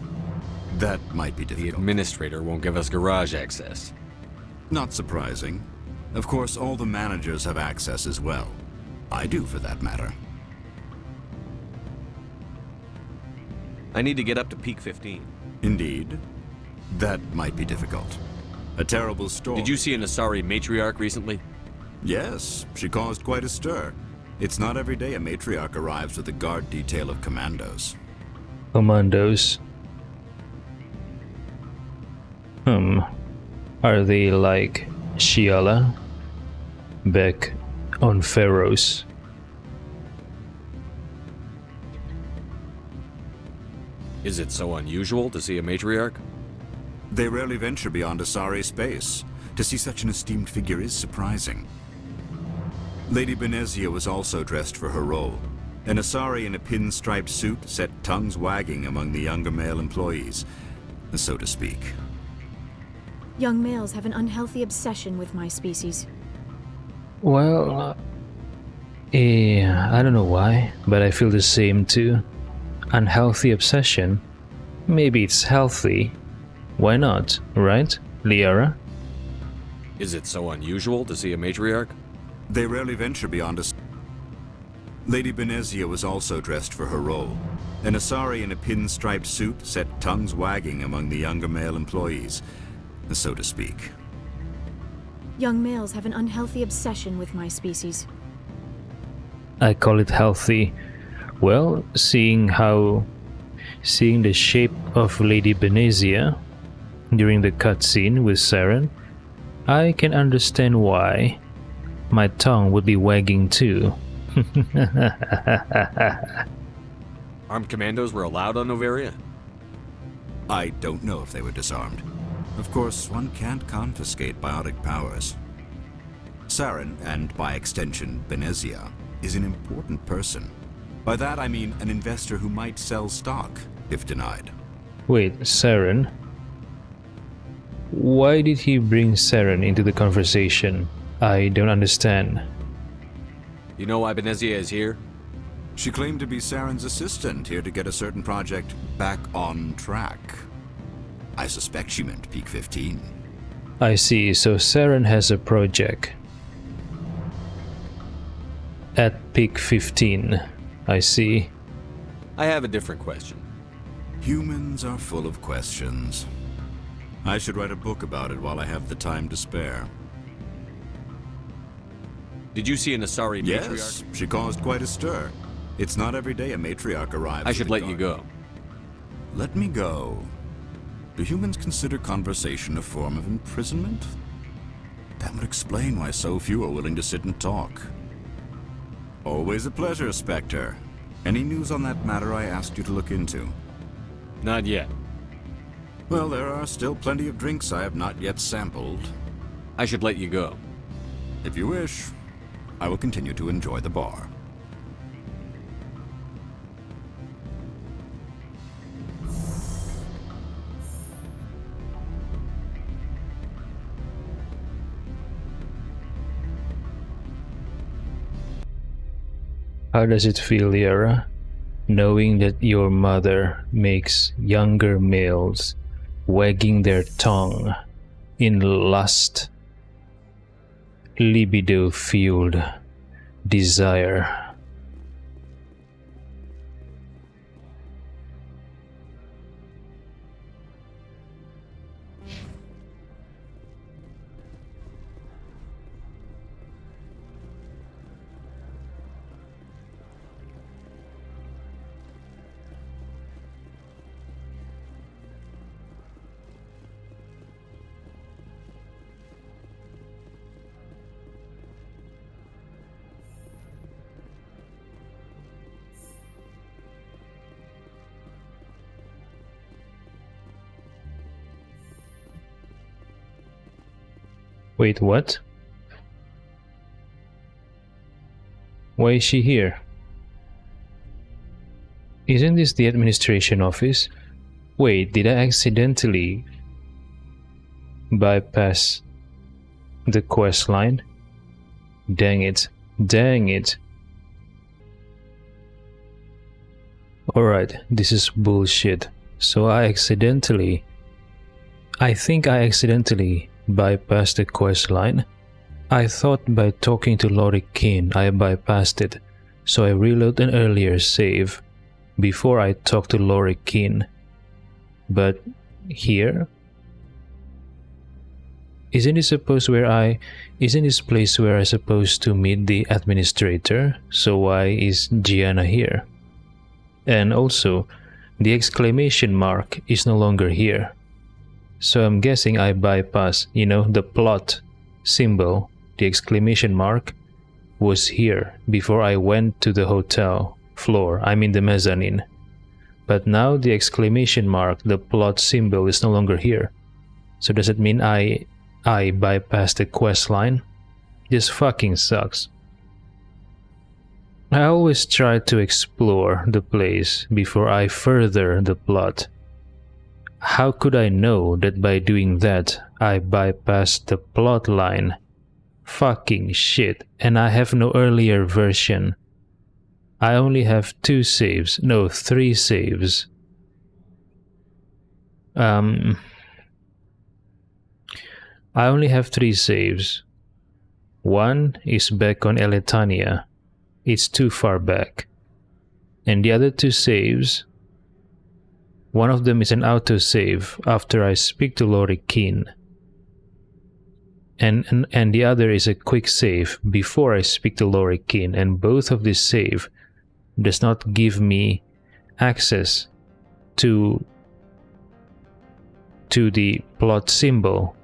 Speaker 21: That might be difficult.
Speaker 13: The administrator won't give us garage access.
Speaker 21: Not surprising. Of course, all the managers have access as well. I do, for that matter.
Speaker 13: I need to get up to Peak 15.
Speaker 21: Indeed. That might be difficult. A terrible storm.
Speaker 13: Did you see an Asari matriarch recently?
Speaker 21: Yes, she caused quite a stir. It's not every day a matriarch arrives with a guard detail of commandos.
Speaker 2: Commandos? Are they like Shiala? Back on Pharaohs?
Speaker 13: Is it so unusual to see a matriarch?
Speaker 21: They rarely venture beyond Asari space. To see such an esteemed figure is surprising. Lady Benezia was also dressed for her role. An Asari in a pinstriped suit set tongues wagging among the younger male employees, so to speak.
Speaker 1: Young males have an unhealthy obsession with my species.
Speaker 2: Well, I don't know why, but I feel the same too. Unhealthy obsession? Maybe it's healthy. Why not, right, Liara?
Speaker 13: Is it so unusual to see a matriarch?
Speaker 21: They rarely venture beyond us. Lady Benezia was also dressed for her role. An Asari in a pinstriped suit set tongues wagging among the younger male employees, so to speak.
Speaker 1: Young males have an unhealthy obsession with my species.
Speaker 2: I call it healthy. Well, seeing the shape of Lady Benezia during the cutscene with Saren, I can understand why my tongue would be wagging too.
Speaker 13: Armed commandos were allowed on Noveria?
Speaker 21: I don't know if they were disarmed. Of course, one can't confiscate biotic powers. Saren, and by extension Benezia, is an important person. By that I mean an investor who might sell stock, if denied.
Speaker 2: Wait, Saren? Why did he bring Saren into the conversation? I don't understand.
Speaker 13: You know why Benezia is here?
Speaker 21: She claimed to be Saren's assistant, here to get a certain project back on track. I suspect she meant Peak 15.
Speaker 2: I see, so Saren has a project at Peak 15. I see.
Speaker 13: I have a different question.
Speaker 21: Humans are full of questions. I should write a book about it while I have the time to spare.
Speaker 13: Did you see an Asari matriarch?
Speaker 21: Yes, she caused quite a stir. It's not every day a matriarch arrives.
Speaker 13: I should let you go.
Speaker 21: Let me go. Do humans consider conversation a form of imprisonment? That would explain why so few are willing to sit and talk. Always a pleasure, Spectre. Any news on that matter I asked you to look into?
Speaker 13: Not yet.
Speaker 21: Well, there are still plenty of drinks I have not yet sampled.
Speaker 13: I should let you go.
Speaker 21: If you wish, I will continue to enjoy the bar.
Speaker 2: How does it feel, Yara, knowing that your mother makes younger males wagging their tongue in lust, libido-fueled desire? Wait, what? Why is she here? Isn't this the administration office? Wait, did I accidentally bypass the quest line? Dang it. Dang it. Alright, this is bullshit. So I think I accidentally bypassed the quest line. I thought by talking to Lori Keane I bypassed it, so I reload an earlier save before I talked to Lori Keane. But here? Isn't this place where I'm supposed to meet the administrator? So why is Gianna here? And also, the exclamation mark is no longer here. So I'm guessing I bypassed, the plot symbol, the exclamation mark, was here before I went to the hotel floor. I'm in the mezzanine. But now the exclamation mark, the plot symbol, is no longer here. So does it mean I bypassed the quest line? This fucking sucks. I always try to explore the place before I further the plot. How could I know that by doing that, I bypassed the plot line? Fucking shit, and I have no earlier version. I only have 3 saves. I only have 3 saves. One is back on Eletania. It's too far back. And the other 2 saves, one of them is an autosave after I speak to Lori Keane. And the other is a quick save before I speak to Lori Keane, and both of these save does not give me access to the plot symbol.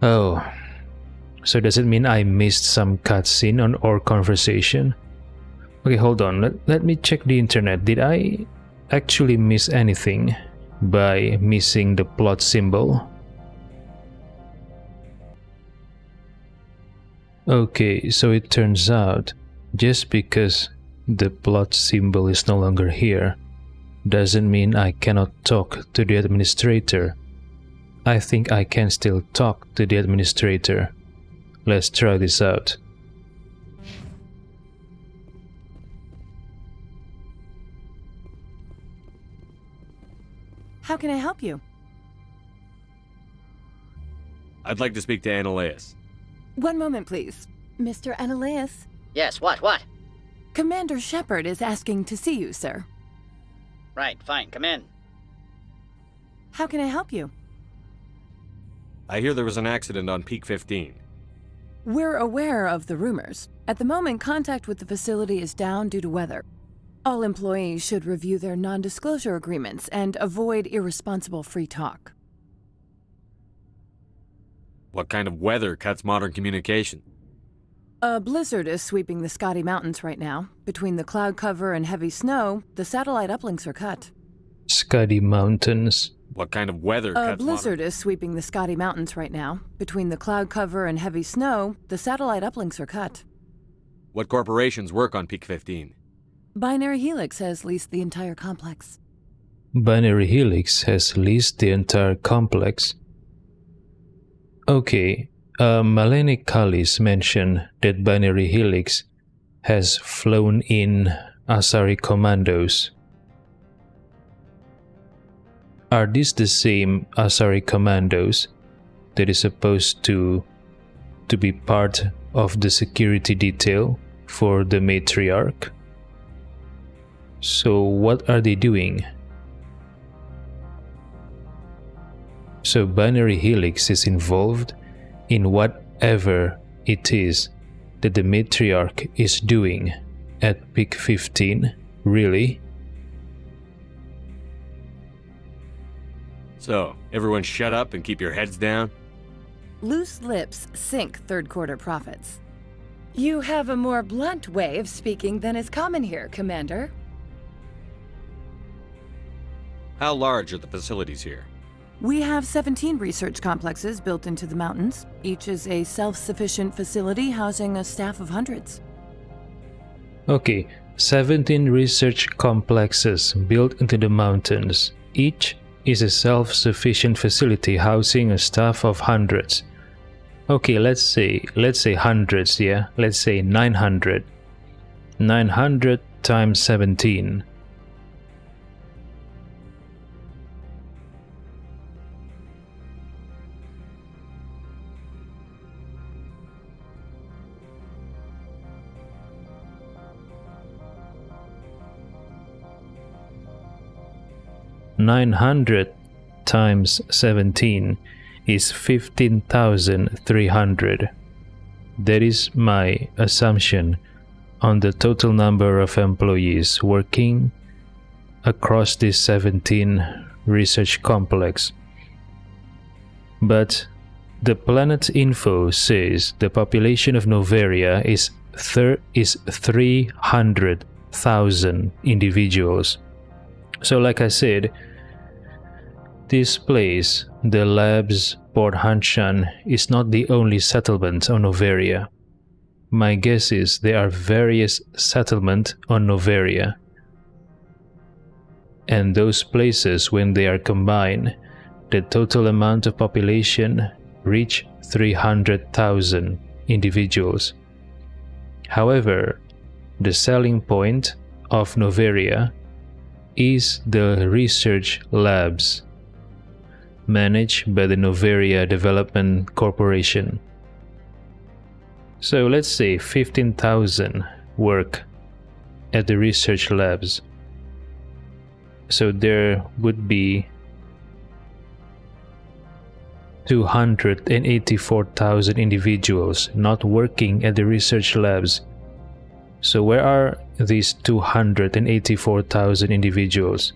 Speaker 2: Oh, so does it mean I missed some cutscene or conversation? Okay, hold on. Let me check the internet. Did I actually miss anything by missing the plot symbol? Okay, so it turns out just because the plot symbol is no longer here doesn't mean I cannot talk to the administrator. I think I can still talk to the administrator. Let's try this out.
Speaker 9: How can I help you?
Speaker 13: I'd like to speak to Annaleas.
Speaker 9: One moment, please. Mr. Annaleas?
Speaker 14: Yes, what?
Speaker 9: Commander Shepard is asking to see you, sir.
Speaker 14: Right, fine, come in.
Speaker 9: How can I help you?
Speaker 13: I hear there was an accident on Peak 15.
Speaker 9: We're aware of the rumors. At the moment, contact with the facility is down due to weather. All employees should review their non-disclosure agreements and avoid irresponsible free talk.
Speaker 13: What kind of weather cuts modern communication?
Speaker 9: A blizzard is sweeping the Scotty Mountains right now. Between the cloud cover and heavy snow, the satellite uplinks are cut.
Speaker 2: Scotty Mountains.
Speaker 13: What kind of weather
Speaker 9: A
Speaker 13: cuts
Speaker 9: blizzard is sweeping the Scotty Mountains right now. Between the cloud cover and heavy snow, the satellite uplinks are cut.
Speaker 13: What corporations work on Peak 15?
Speaker 9: Binary Helix has leased the entire complex.
Speaker 2: Binary Helix has leased the entire complex. Okay, Malenic Callis mentioned that Binary Helix has flown in Asari commandos. Are these the same Asari commandos that is supposed to be part of the security detail for the matriarch? So what are they doing? So Binary Helix is involved in whatever it is that the matriarch is doing at Peak 15? Really?
Speaker 13: So, everyone shut up and keep your heads down?
Speaker 9: Loose lips sink third quarter profits. You have a more blunt way of speaking than is common here, Commander.
Speaker 13: How large are the facilities here?
Speaker 9: We have 17 research complexes built into the mountains. Each is a self-sufficient facility housing a staff of hundreds.
Speaker 2: Okay, 17 research complexes built into the mountains. Each is a self-sufficient facility housing a staff of hundreds. Okay, let's say hundreds, yeah? Let's say 900. 900 times 17. $900 times 17 is 15,300. That is my assumption on the total number of employees working across this 17 research complex. But the Planet Info says the population of Noveria is 300,000 individuals. So like I said, this place, the labs Port Hanshan, is not the only settlement on Noveria. My guess is there are various settlements on Noveria. And those places, when they are combined, the total amount of population reach 300,000 individuals. However, the selling point of Noveria is the research labs managed by the Noveria Development Corporation. So let's say 15,000 work at the research labs. So there would be 284,000 individuals not working at the research labs. So where are these 284,000 individuals?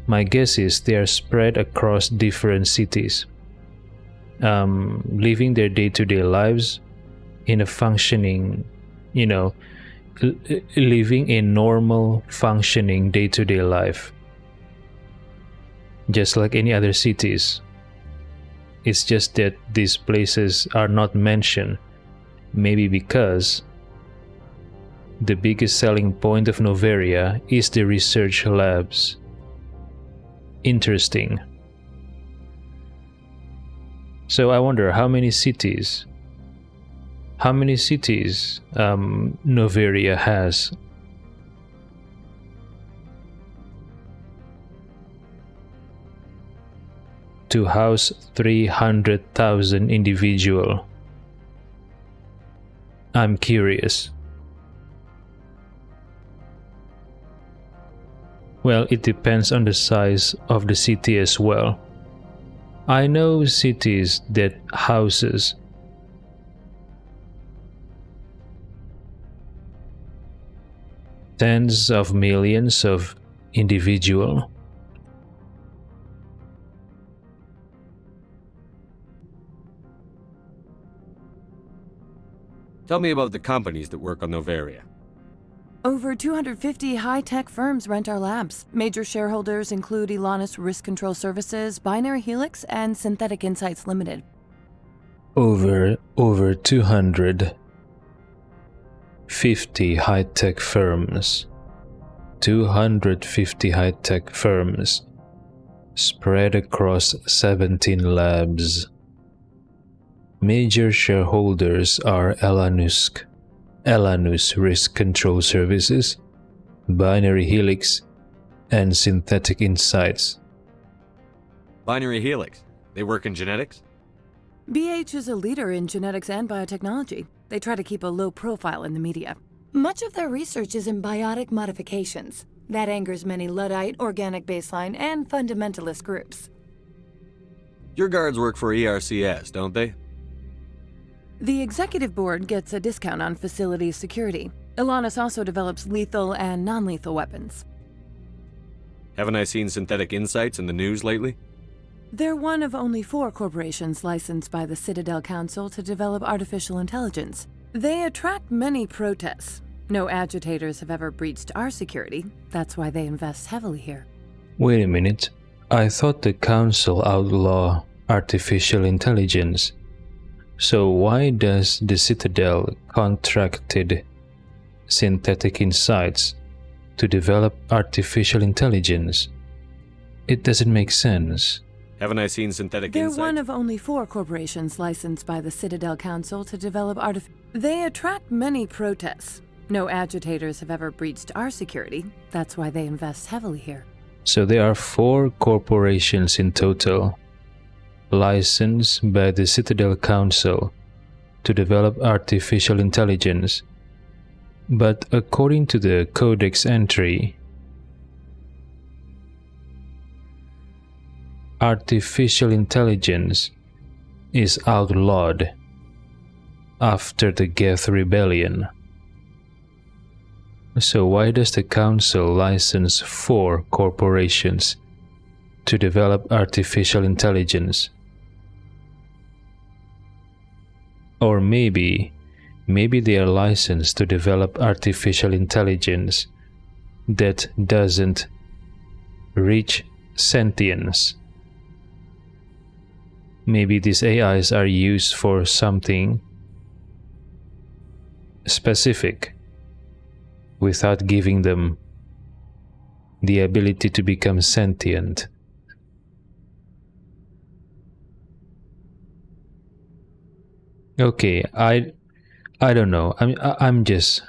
Speaker 2: My guess is they are spread across different cities, living their day-to-day lives in a functioning, living a normal functioning day-to-day life, just like any other cities. It's just that these places are not mentioned, maybe because the biggest selling point of Noveria is the research labs. Interesting. So I wonder how many cities Noveria has. To house 300,000 individual. I'm curious. Well, it depends on the size of the city as well. I know cities that houses tens of millions of individual.
Speaker 13: Tell me about the companies that work on Novaria.
Speaker 9: Over 250 high-tech firms rent our labs. Major shareholders include Elanus Risk Control Services, Binary Helix, and Synthetic Insights Limited.
Speaker 2: Over 250 high-tech firms. 250 high-tech firms spread across 17 labs. Major shareholders are Elanus Risk Control Services, Binary Helix, and Synthetic Insights.
Speaker 13: Binary Helix. They work in genetics?
Speaker 9: BH is a leader in genetics and biotechnology. They try to keep a low profile in the media. Much of their research is in biotic modifications. That angers many Luddite, organic baseline, and fundamentalist groups.
Speaker 13: Your guards work for ERCS, don't they?
Speaker 9: The executive board gets a discount on facility security. Elanus also develops lethal and non-lethal weapons.
Speaker 13: Haven't I seen Synthetic Insights in the news lately?
Speaker 9: They're one of only 4 corporations licensed by the Citadel Council to develop artificial intelligence. They attract many protests. No agitators have ever breached our security. That's why they invest heavily here.
Speaker 2: Wait a minute. I thought the Council outlawed artificial intelligence. So why does the Citadel contracted Synthetic Insights to develop artificial intelligence? It doesn't make sense.
Speaker 13: Haven't I seen Synthetic
Speaker 9: They're
Speaker 13: Insights?
Speaker 9: one of only 4 corporations licensed by the Citadel Council to develop They attract many protests. No agitators have ever breached our security. That's why they invest heavily here.
Speaker 2: So there are 4 corporations in total, licensed by the Citadel Council to develop artificial intelligence. But according to the Codex entry, artificial intelligence is outlawed after the Geth Rebellion. So why does the Council license 4 corporations to develop artificial intelligence? Or maybe they are licensed to develop artificial intelligence that doesn't reach sentience. Maybe these AIs are used for something specific without giving them the ability to become sentient. Okay, I don't know. I'm just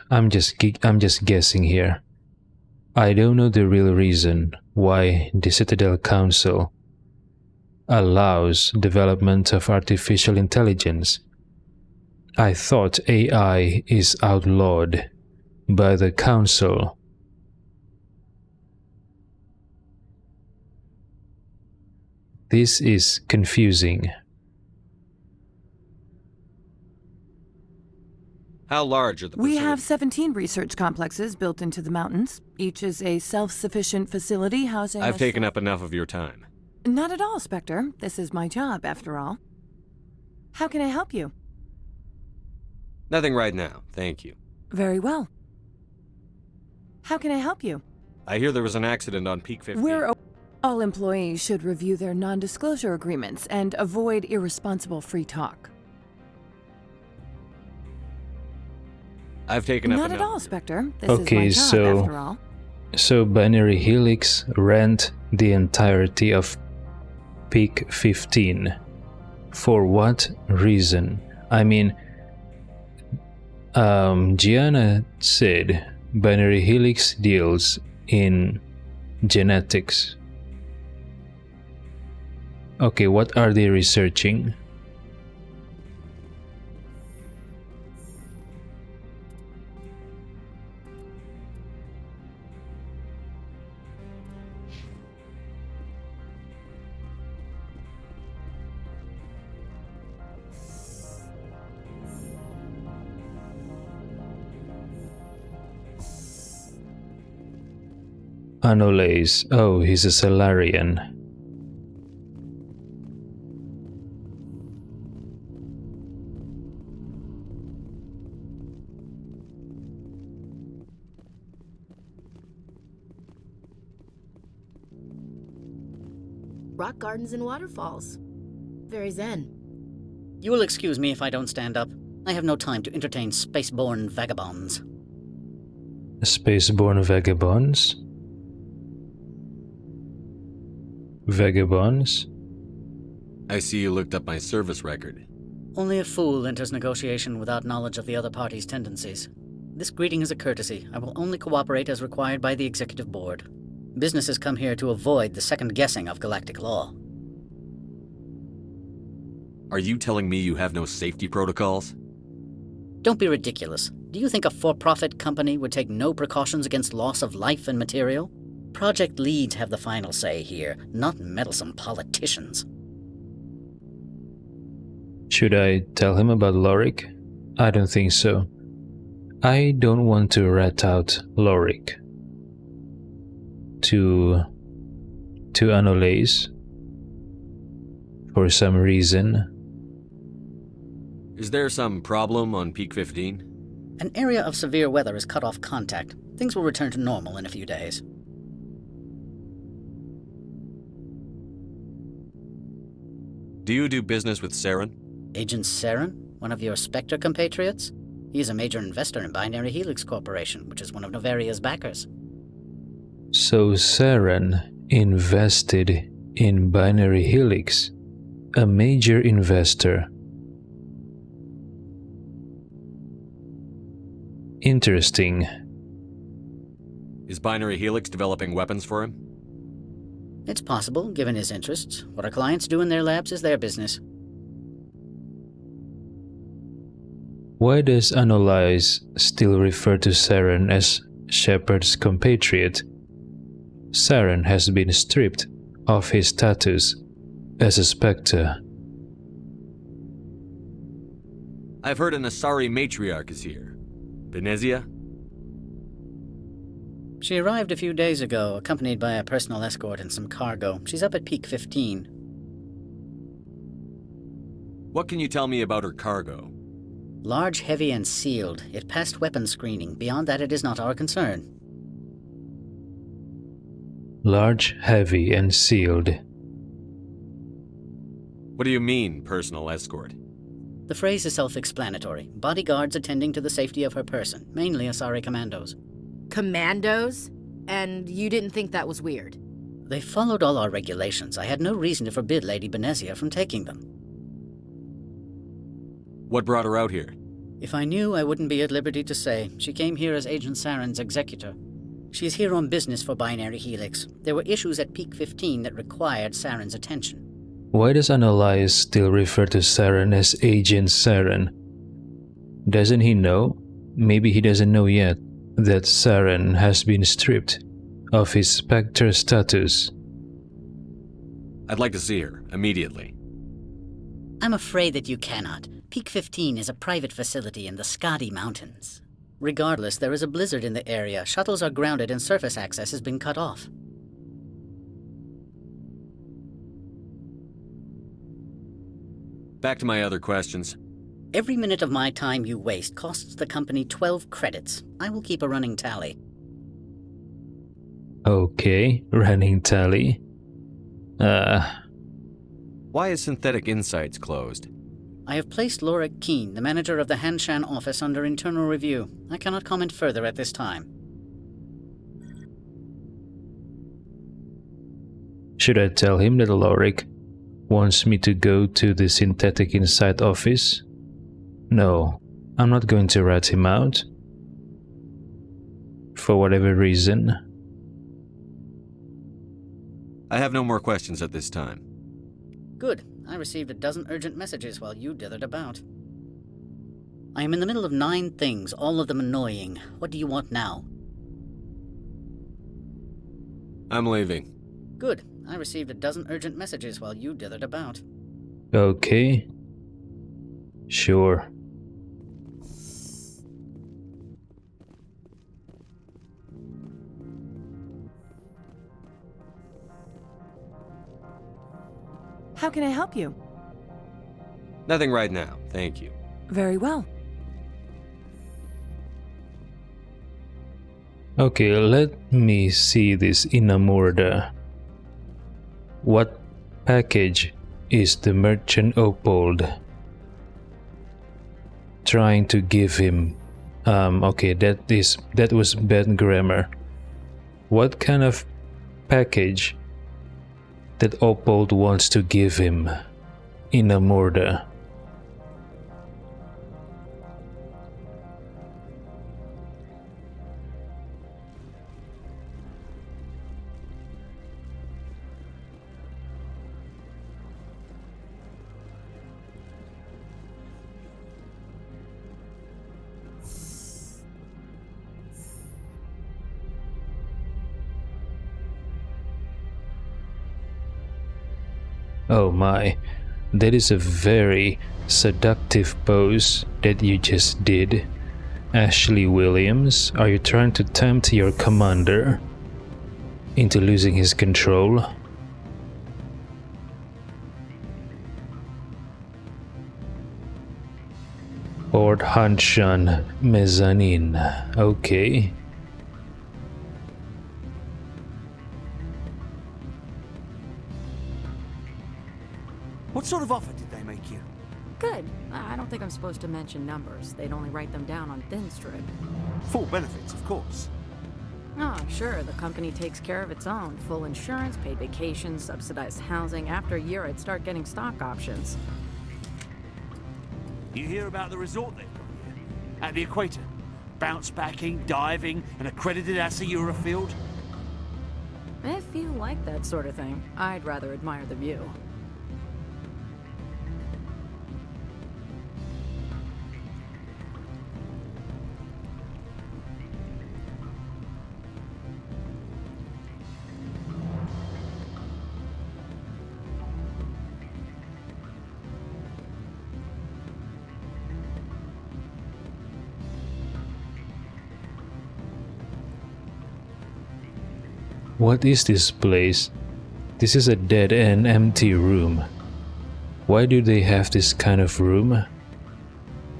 Speaker 2: guessing here. I don't know the real reason why the Citadel Council allows development of artificial intelligence. I thought AI is outlawed by the Council. This is confusing.
Speaker 13: How large are the
Speaker 9: We
Speaker 13: facilities?
Speaker 9: have 17 research complexes built into the mountains. Each is a self-sufficient facility housing...
Speaker 13: I've taken up enough of your time.
Speaker 9: Not at all, Spectre. This is my job, after all. How can I help you?
Speaker 13: Nothing right now, thank you.
Speaker 9: Very well. How can I help you?
Speaker 13: I hear there was an accident on Peak 15.
Speaker 9: All employees should review their non-disclosure agreements and avoid irresponsible free talk.
Speaker 13: I've taken up
Speaker 9: Not
Speaker 13: enough.
Speaker 9: at all, Spectre. This
Speaker 2: Okay,
Speaker 9: is my job, after all.
Speaker 2: so Binary Helix rent the entirety of Peak 15. For what reason? I mean, Gianna said Binary Helix deals in genetics. Okay, what are they researching? Anoles. Oh, he's a Salarian.
Speaker 3: Rock gardens and waterfalls. Very zen.
Speaker 5: You will excuse me if I don't stand up. I have no time to entertain spaceborne vagabonds.
Speaker 2: Spaceborne vagabonds? Vagabonds?
Speaker 13: I see you looked up my service record.
Speaker 5: Only a fool enters negotiation without knowledge of the other party's tendencies. This greeting is a courtesy. I will only cooperate as required by the Executive Board. Businesses come here to avoid the second guessing of galactic law.
Speaker 13: Are you telling me you have no safety protocols?
Speaker 5: Don't be ridiculous. Do you think a for-profit company would take no precautions against loss of life and material? Project leads have the final say here, not meddlesome politicians.
Speaker 2: Should I tell him about Lorik? I don't think so. I don't want to rat out Lorik to Annalise for some reason.
Speaker 13: Is there some problem on Peak 15?
Speaker 5: An area of severe weather has cut off contact. Things will return to normal in a few days.
Speaker 13: Do you do business with Saren?
Speaker 5: Agent Saren? One of your Spectre compatriots? He is a major investor in Binary Helix Corporation, which is one of Novaria's backers.
Speaker 2: So Saren invested in Binary Helix, a major investor. Interesting.
Speaker 13: Is Binary Helix developing weapons for him?
Speaker 5: It's possible, given his interests. What our clients do in their labs is their business.
Speaker 2: Why does Annalise still refer to Saren as Shepard's compatriot? Saren has been stripped of his status as a Spectre.
Speaker 13: I've heard an Asari matriarch is here. Benezia?
Speaker 5: She arrived a few days ago, accompanied by a personal escort and some cargo. She's up at Peak 15.
Speaker 13: What can you tell me about her cargo?
Speaker 5: Large, heavy, and sealed. It passed weapons screening. Beyond that, it is not our concern.
Speaker 2: Large, heavy, and sealed.
Speaker 13: What do you mean, personal escort?
Speaker 5: The phrase is self-explanatory. Bodyguards attending to the safety of her person, mainly Asari commandos.
Speaker 3: Commandos? And you didn't think that was weird?
Speaker 5: They followed all our regulations. I had no reason to forbid Lady Benezia from taking them.
Speaker 13: What brought her out here?
Speaker 5: If I knew, I wouldn't be at liberty to say. She came here as Agent Saren's executor. She's here on business for Binary Helix. There were issues at Peak 15 that required Saren's attention.
Speaker 2: Why does Annalise still refer to Saren as Agent Saren? Doesn't he know? Maybe he doesn't know yet that Saren has been stripped of his Spectre status.
Speaker 13: I'd like to see her, immediately.
Speaker 5: I'm afraid that you cannot. Peak 15 is a private facility in the Skadi Mountains. Regardless, there is a blizzard in the area. Shuttles are grounded and surface access has been cut off.
Speaker 13: Back to my other questions.
Speaker 5: Every minute of my time you waste costs the company 12 credits. I will keep a running tally.
Speaker 2: Okay, running tally.
Speaker 13: Why is Synthetic Insights closed?
Speaker 5: I have placed Lorik Keen, the manager of the Hanshan office, under internal review. I cannot comment further at this time.
Speaker 2: Should I tell him that Lorik wants me to go to the Synthetic Insight office? No, I'm not going to rat him out. For whatever reason.
Speaker 13: I have no more questions at this time.
Speaker 5: Good. I received a dozen urgent messages while you dithered about. I am in the middle of 9 things, all of them annoying. What do you want now?
Speaker 13: I'm leaving.
Speaker 5: Good. I received a dozen urgent messages while you dithered about.
Speaker 2: Okay. Sure.
Speaker 9: How can I help you?
Speaker 13: Nothing right now, thank you.
Speaker 9: Very well.
Speaker 2: Okay, let me see this Inamorda. What package is the merchant Opold trying to give him okay, that was bad grammar. What kind of package that Opold wants to give him in Amorda? Oh my, that is a very seductive pose that you just did. Ashley Williams, are you trying to tempt your commander into losing his control? Port Hanshan Mezzanine, okay.
Speaker 20: What sort of offer did they make you?
Speaker 3: Good. I don't think I'm supposed to mention numbers. They'd only write them down on thin strip.
Speaker 20: Full benefits, of course.
Speaker 3: Oh, sure, the company takes care of its own. Full insurance, paid vacations, subsidized housing. After a year, I'd start getting stock options.
Speaker 20: You hear about the resort they've got here? At the equator. Bounce backing, diving, an accredited ASA Eurofield.
Speaker 3: If you like that sort of thing, I'd rather admire the view.
Speaker 2: What is this place? This is a dead-end empty room. Why do they have this kind of room?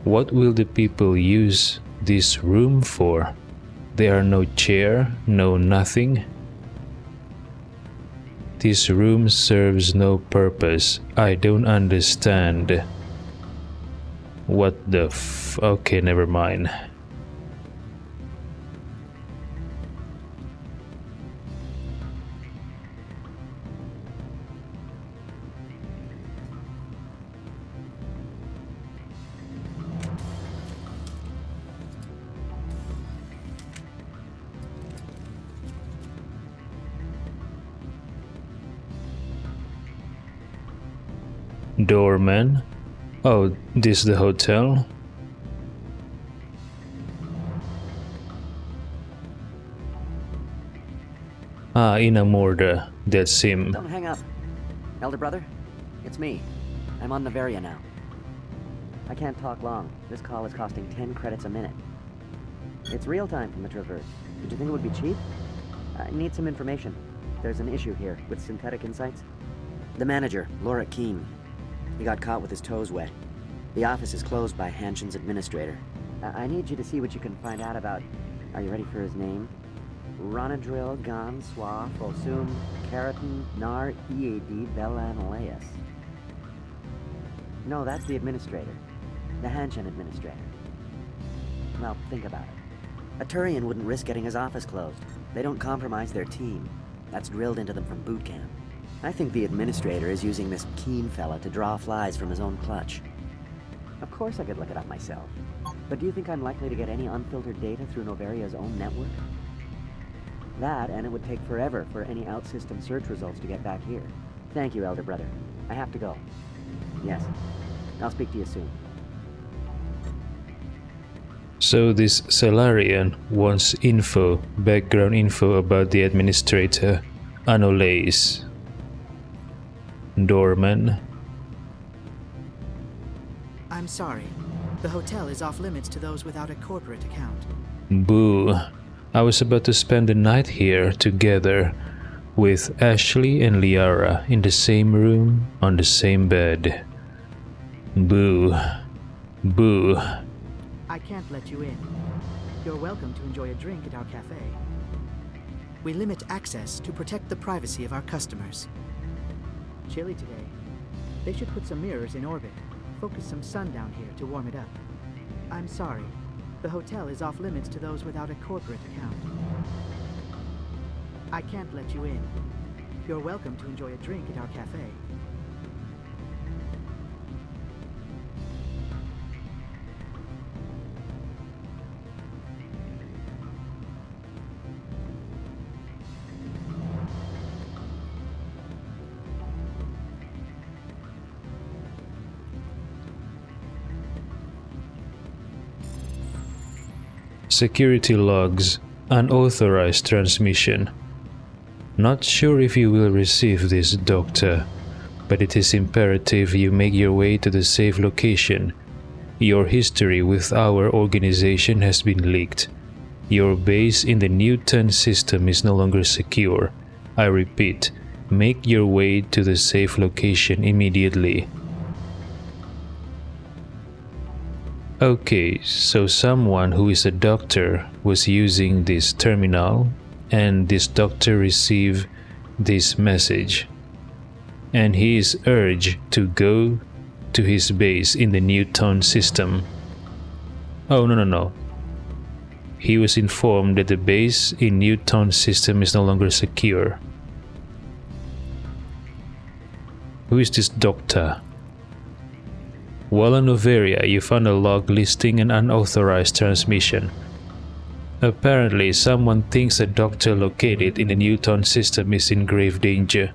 Speaker 2: What will the people use this room for? There are no chair, no nothing. This room serves no purpose. I don't understand. What the okay, never mind. Doorman? Oh, this is the hotel? Ah, Inamorda. That's him.
Speaker 4: Don't hang up. Elder brother, it's me. I'm on Noveria now. I can't talk long. This call is costing 10 credits a minute. It's real time from the Traverse. Did you think it would be cheap? I need some information. There's an issue here with synthetic insights. The manager, Laura Keene. He got caught with his toes wet. The office is closed by Hanshan's administrator. I need you to see what you can find out about... Are you ready for his name? Ronadril Gan Swa Fosum Keratin Nar Ead Velanaleus. No, that's the administrator. The Hanshan administrator. Well, think about it. A Turian wouldn't risk getting his office closed. They don't compromise their team. That's drilled into them from boot camp. I think the administrator is using this Keene fella to draw flies from his own clutch. Of course I could look it up myself. But do you think I'm likely to get any unfiltered data through Noveria's own network? That, and it would take forever for any out-system search results to get back here. Thank you, Elder Brother. I have to go. Yes. I'll speak to you soon.
Speaker 2: So this Salarian wants info, background info about the administrator, Anoles. Doorman.
Speaker 22: I'm sorry. The hotel is off limits to those without a corporate account.
Speaker 2: Boo. I was about to spend the night here together with Ashley and Liara in the same room on the same bed. Boo. Boo.
Speaker 22: I can't let you in. You're welcome to enjoy a drink at our cafe. We limit access to protect the privacy of our customers. Chilly today. They should put some mirrors in orbit. Focus some sun down here to warm it up. I'm sorry. The hotel is off limits to those without a corporate account. I can't let you in. You're welcome to enjoy a drink at our cafe.
Speaker 2: Security logs. Unauthorized transmission. Not sure if you will receive this, Doctor, but it is imperative you make your way to the safe location. Your history with our organization has been leaked. Your base in the Newton system is no longer secure. I repeat, make your way to the safe location immediately. Okay, so someone who is a doctor was using this terminal, and this doctor received this message, and he is urged to go to his base in the Newton system. Oh, no. He was informed that the base in Newton system is no longer secure. Who is this doctor? While on Noveria, you found a log listing an unauthorized transmission. Apparently, someone thinks a doctor located in the Newton system is in grave danger.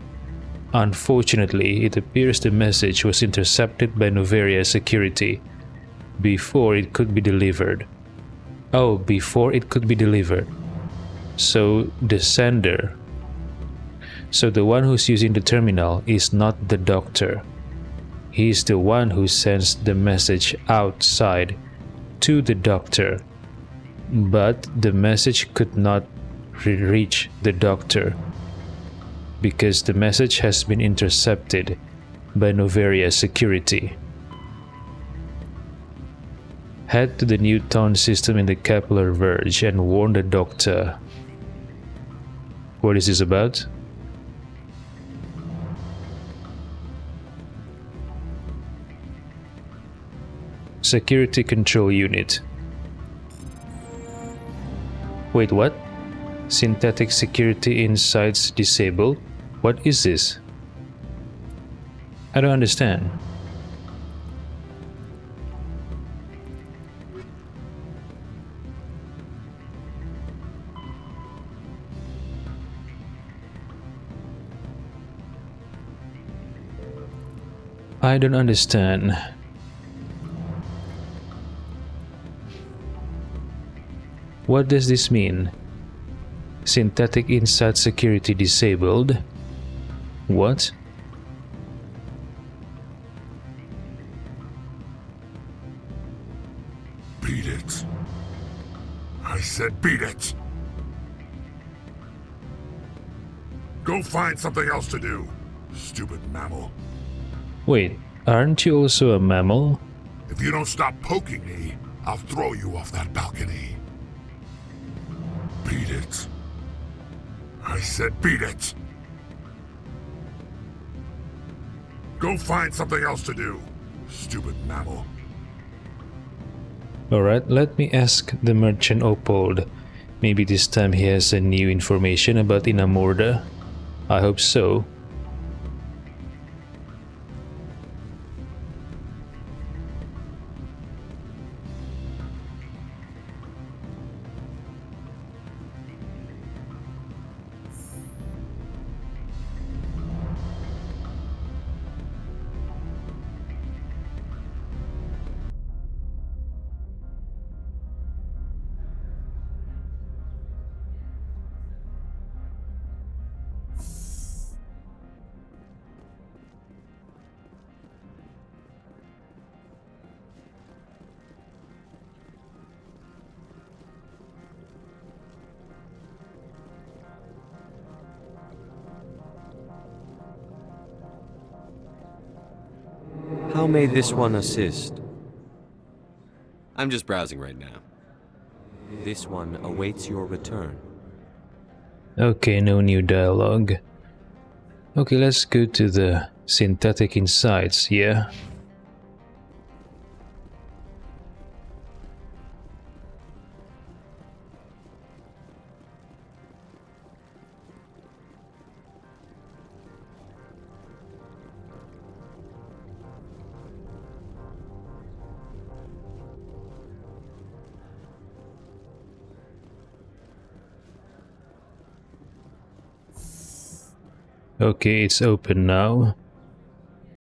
Speaker 2: Unfortunately, it appears the message was intercepted by Noveria security before it could be delivered. Oh, before it could be delivered. So the sender. So the one who's using the terminal is not the doctor. He is the one who sends the message outside to the doctor. But the message could not reach the doctor because the message has been intercepted by Noveria security. Head to the Newton system in the Kepler Verge and warn the doctor. What is this about? Security Control Unit. Wait, what? Synthetic security insights disabled? What is this? I don't understand. I don't understand. What does this mean? Synthetic Insight Security disabled? What?
Speaker 16: Beat it. I said beat it. Go find something else to do, stupid mammal.
Speaker 2: Wait, aren't you also a mammal?
Speaker 16: If you don't stop poking me, I'll throw you off that balcony. Beat it. I said beat it. Go find something else to do, stupid mammal.
Speaker 2: Alright, let me ask the merchant Opold. Maybe this time he has a new information about Inamorda. I hope so.
Speaker 7: How may this one assist?
Speaker 13: I'm just browsing right now.
Speaker 7: This one awaits your return.
Speaker 2: Okay, no new dialogue. Okay, let's go to the synthetic insides, yeah? Okay, it's open now.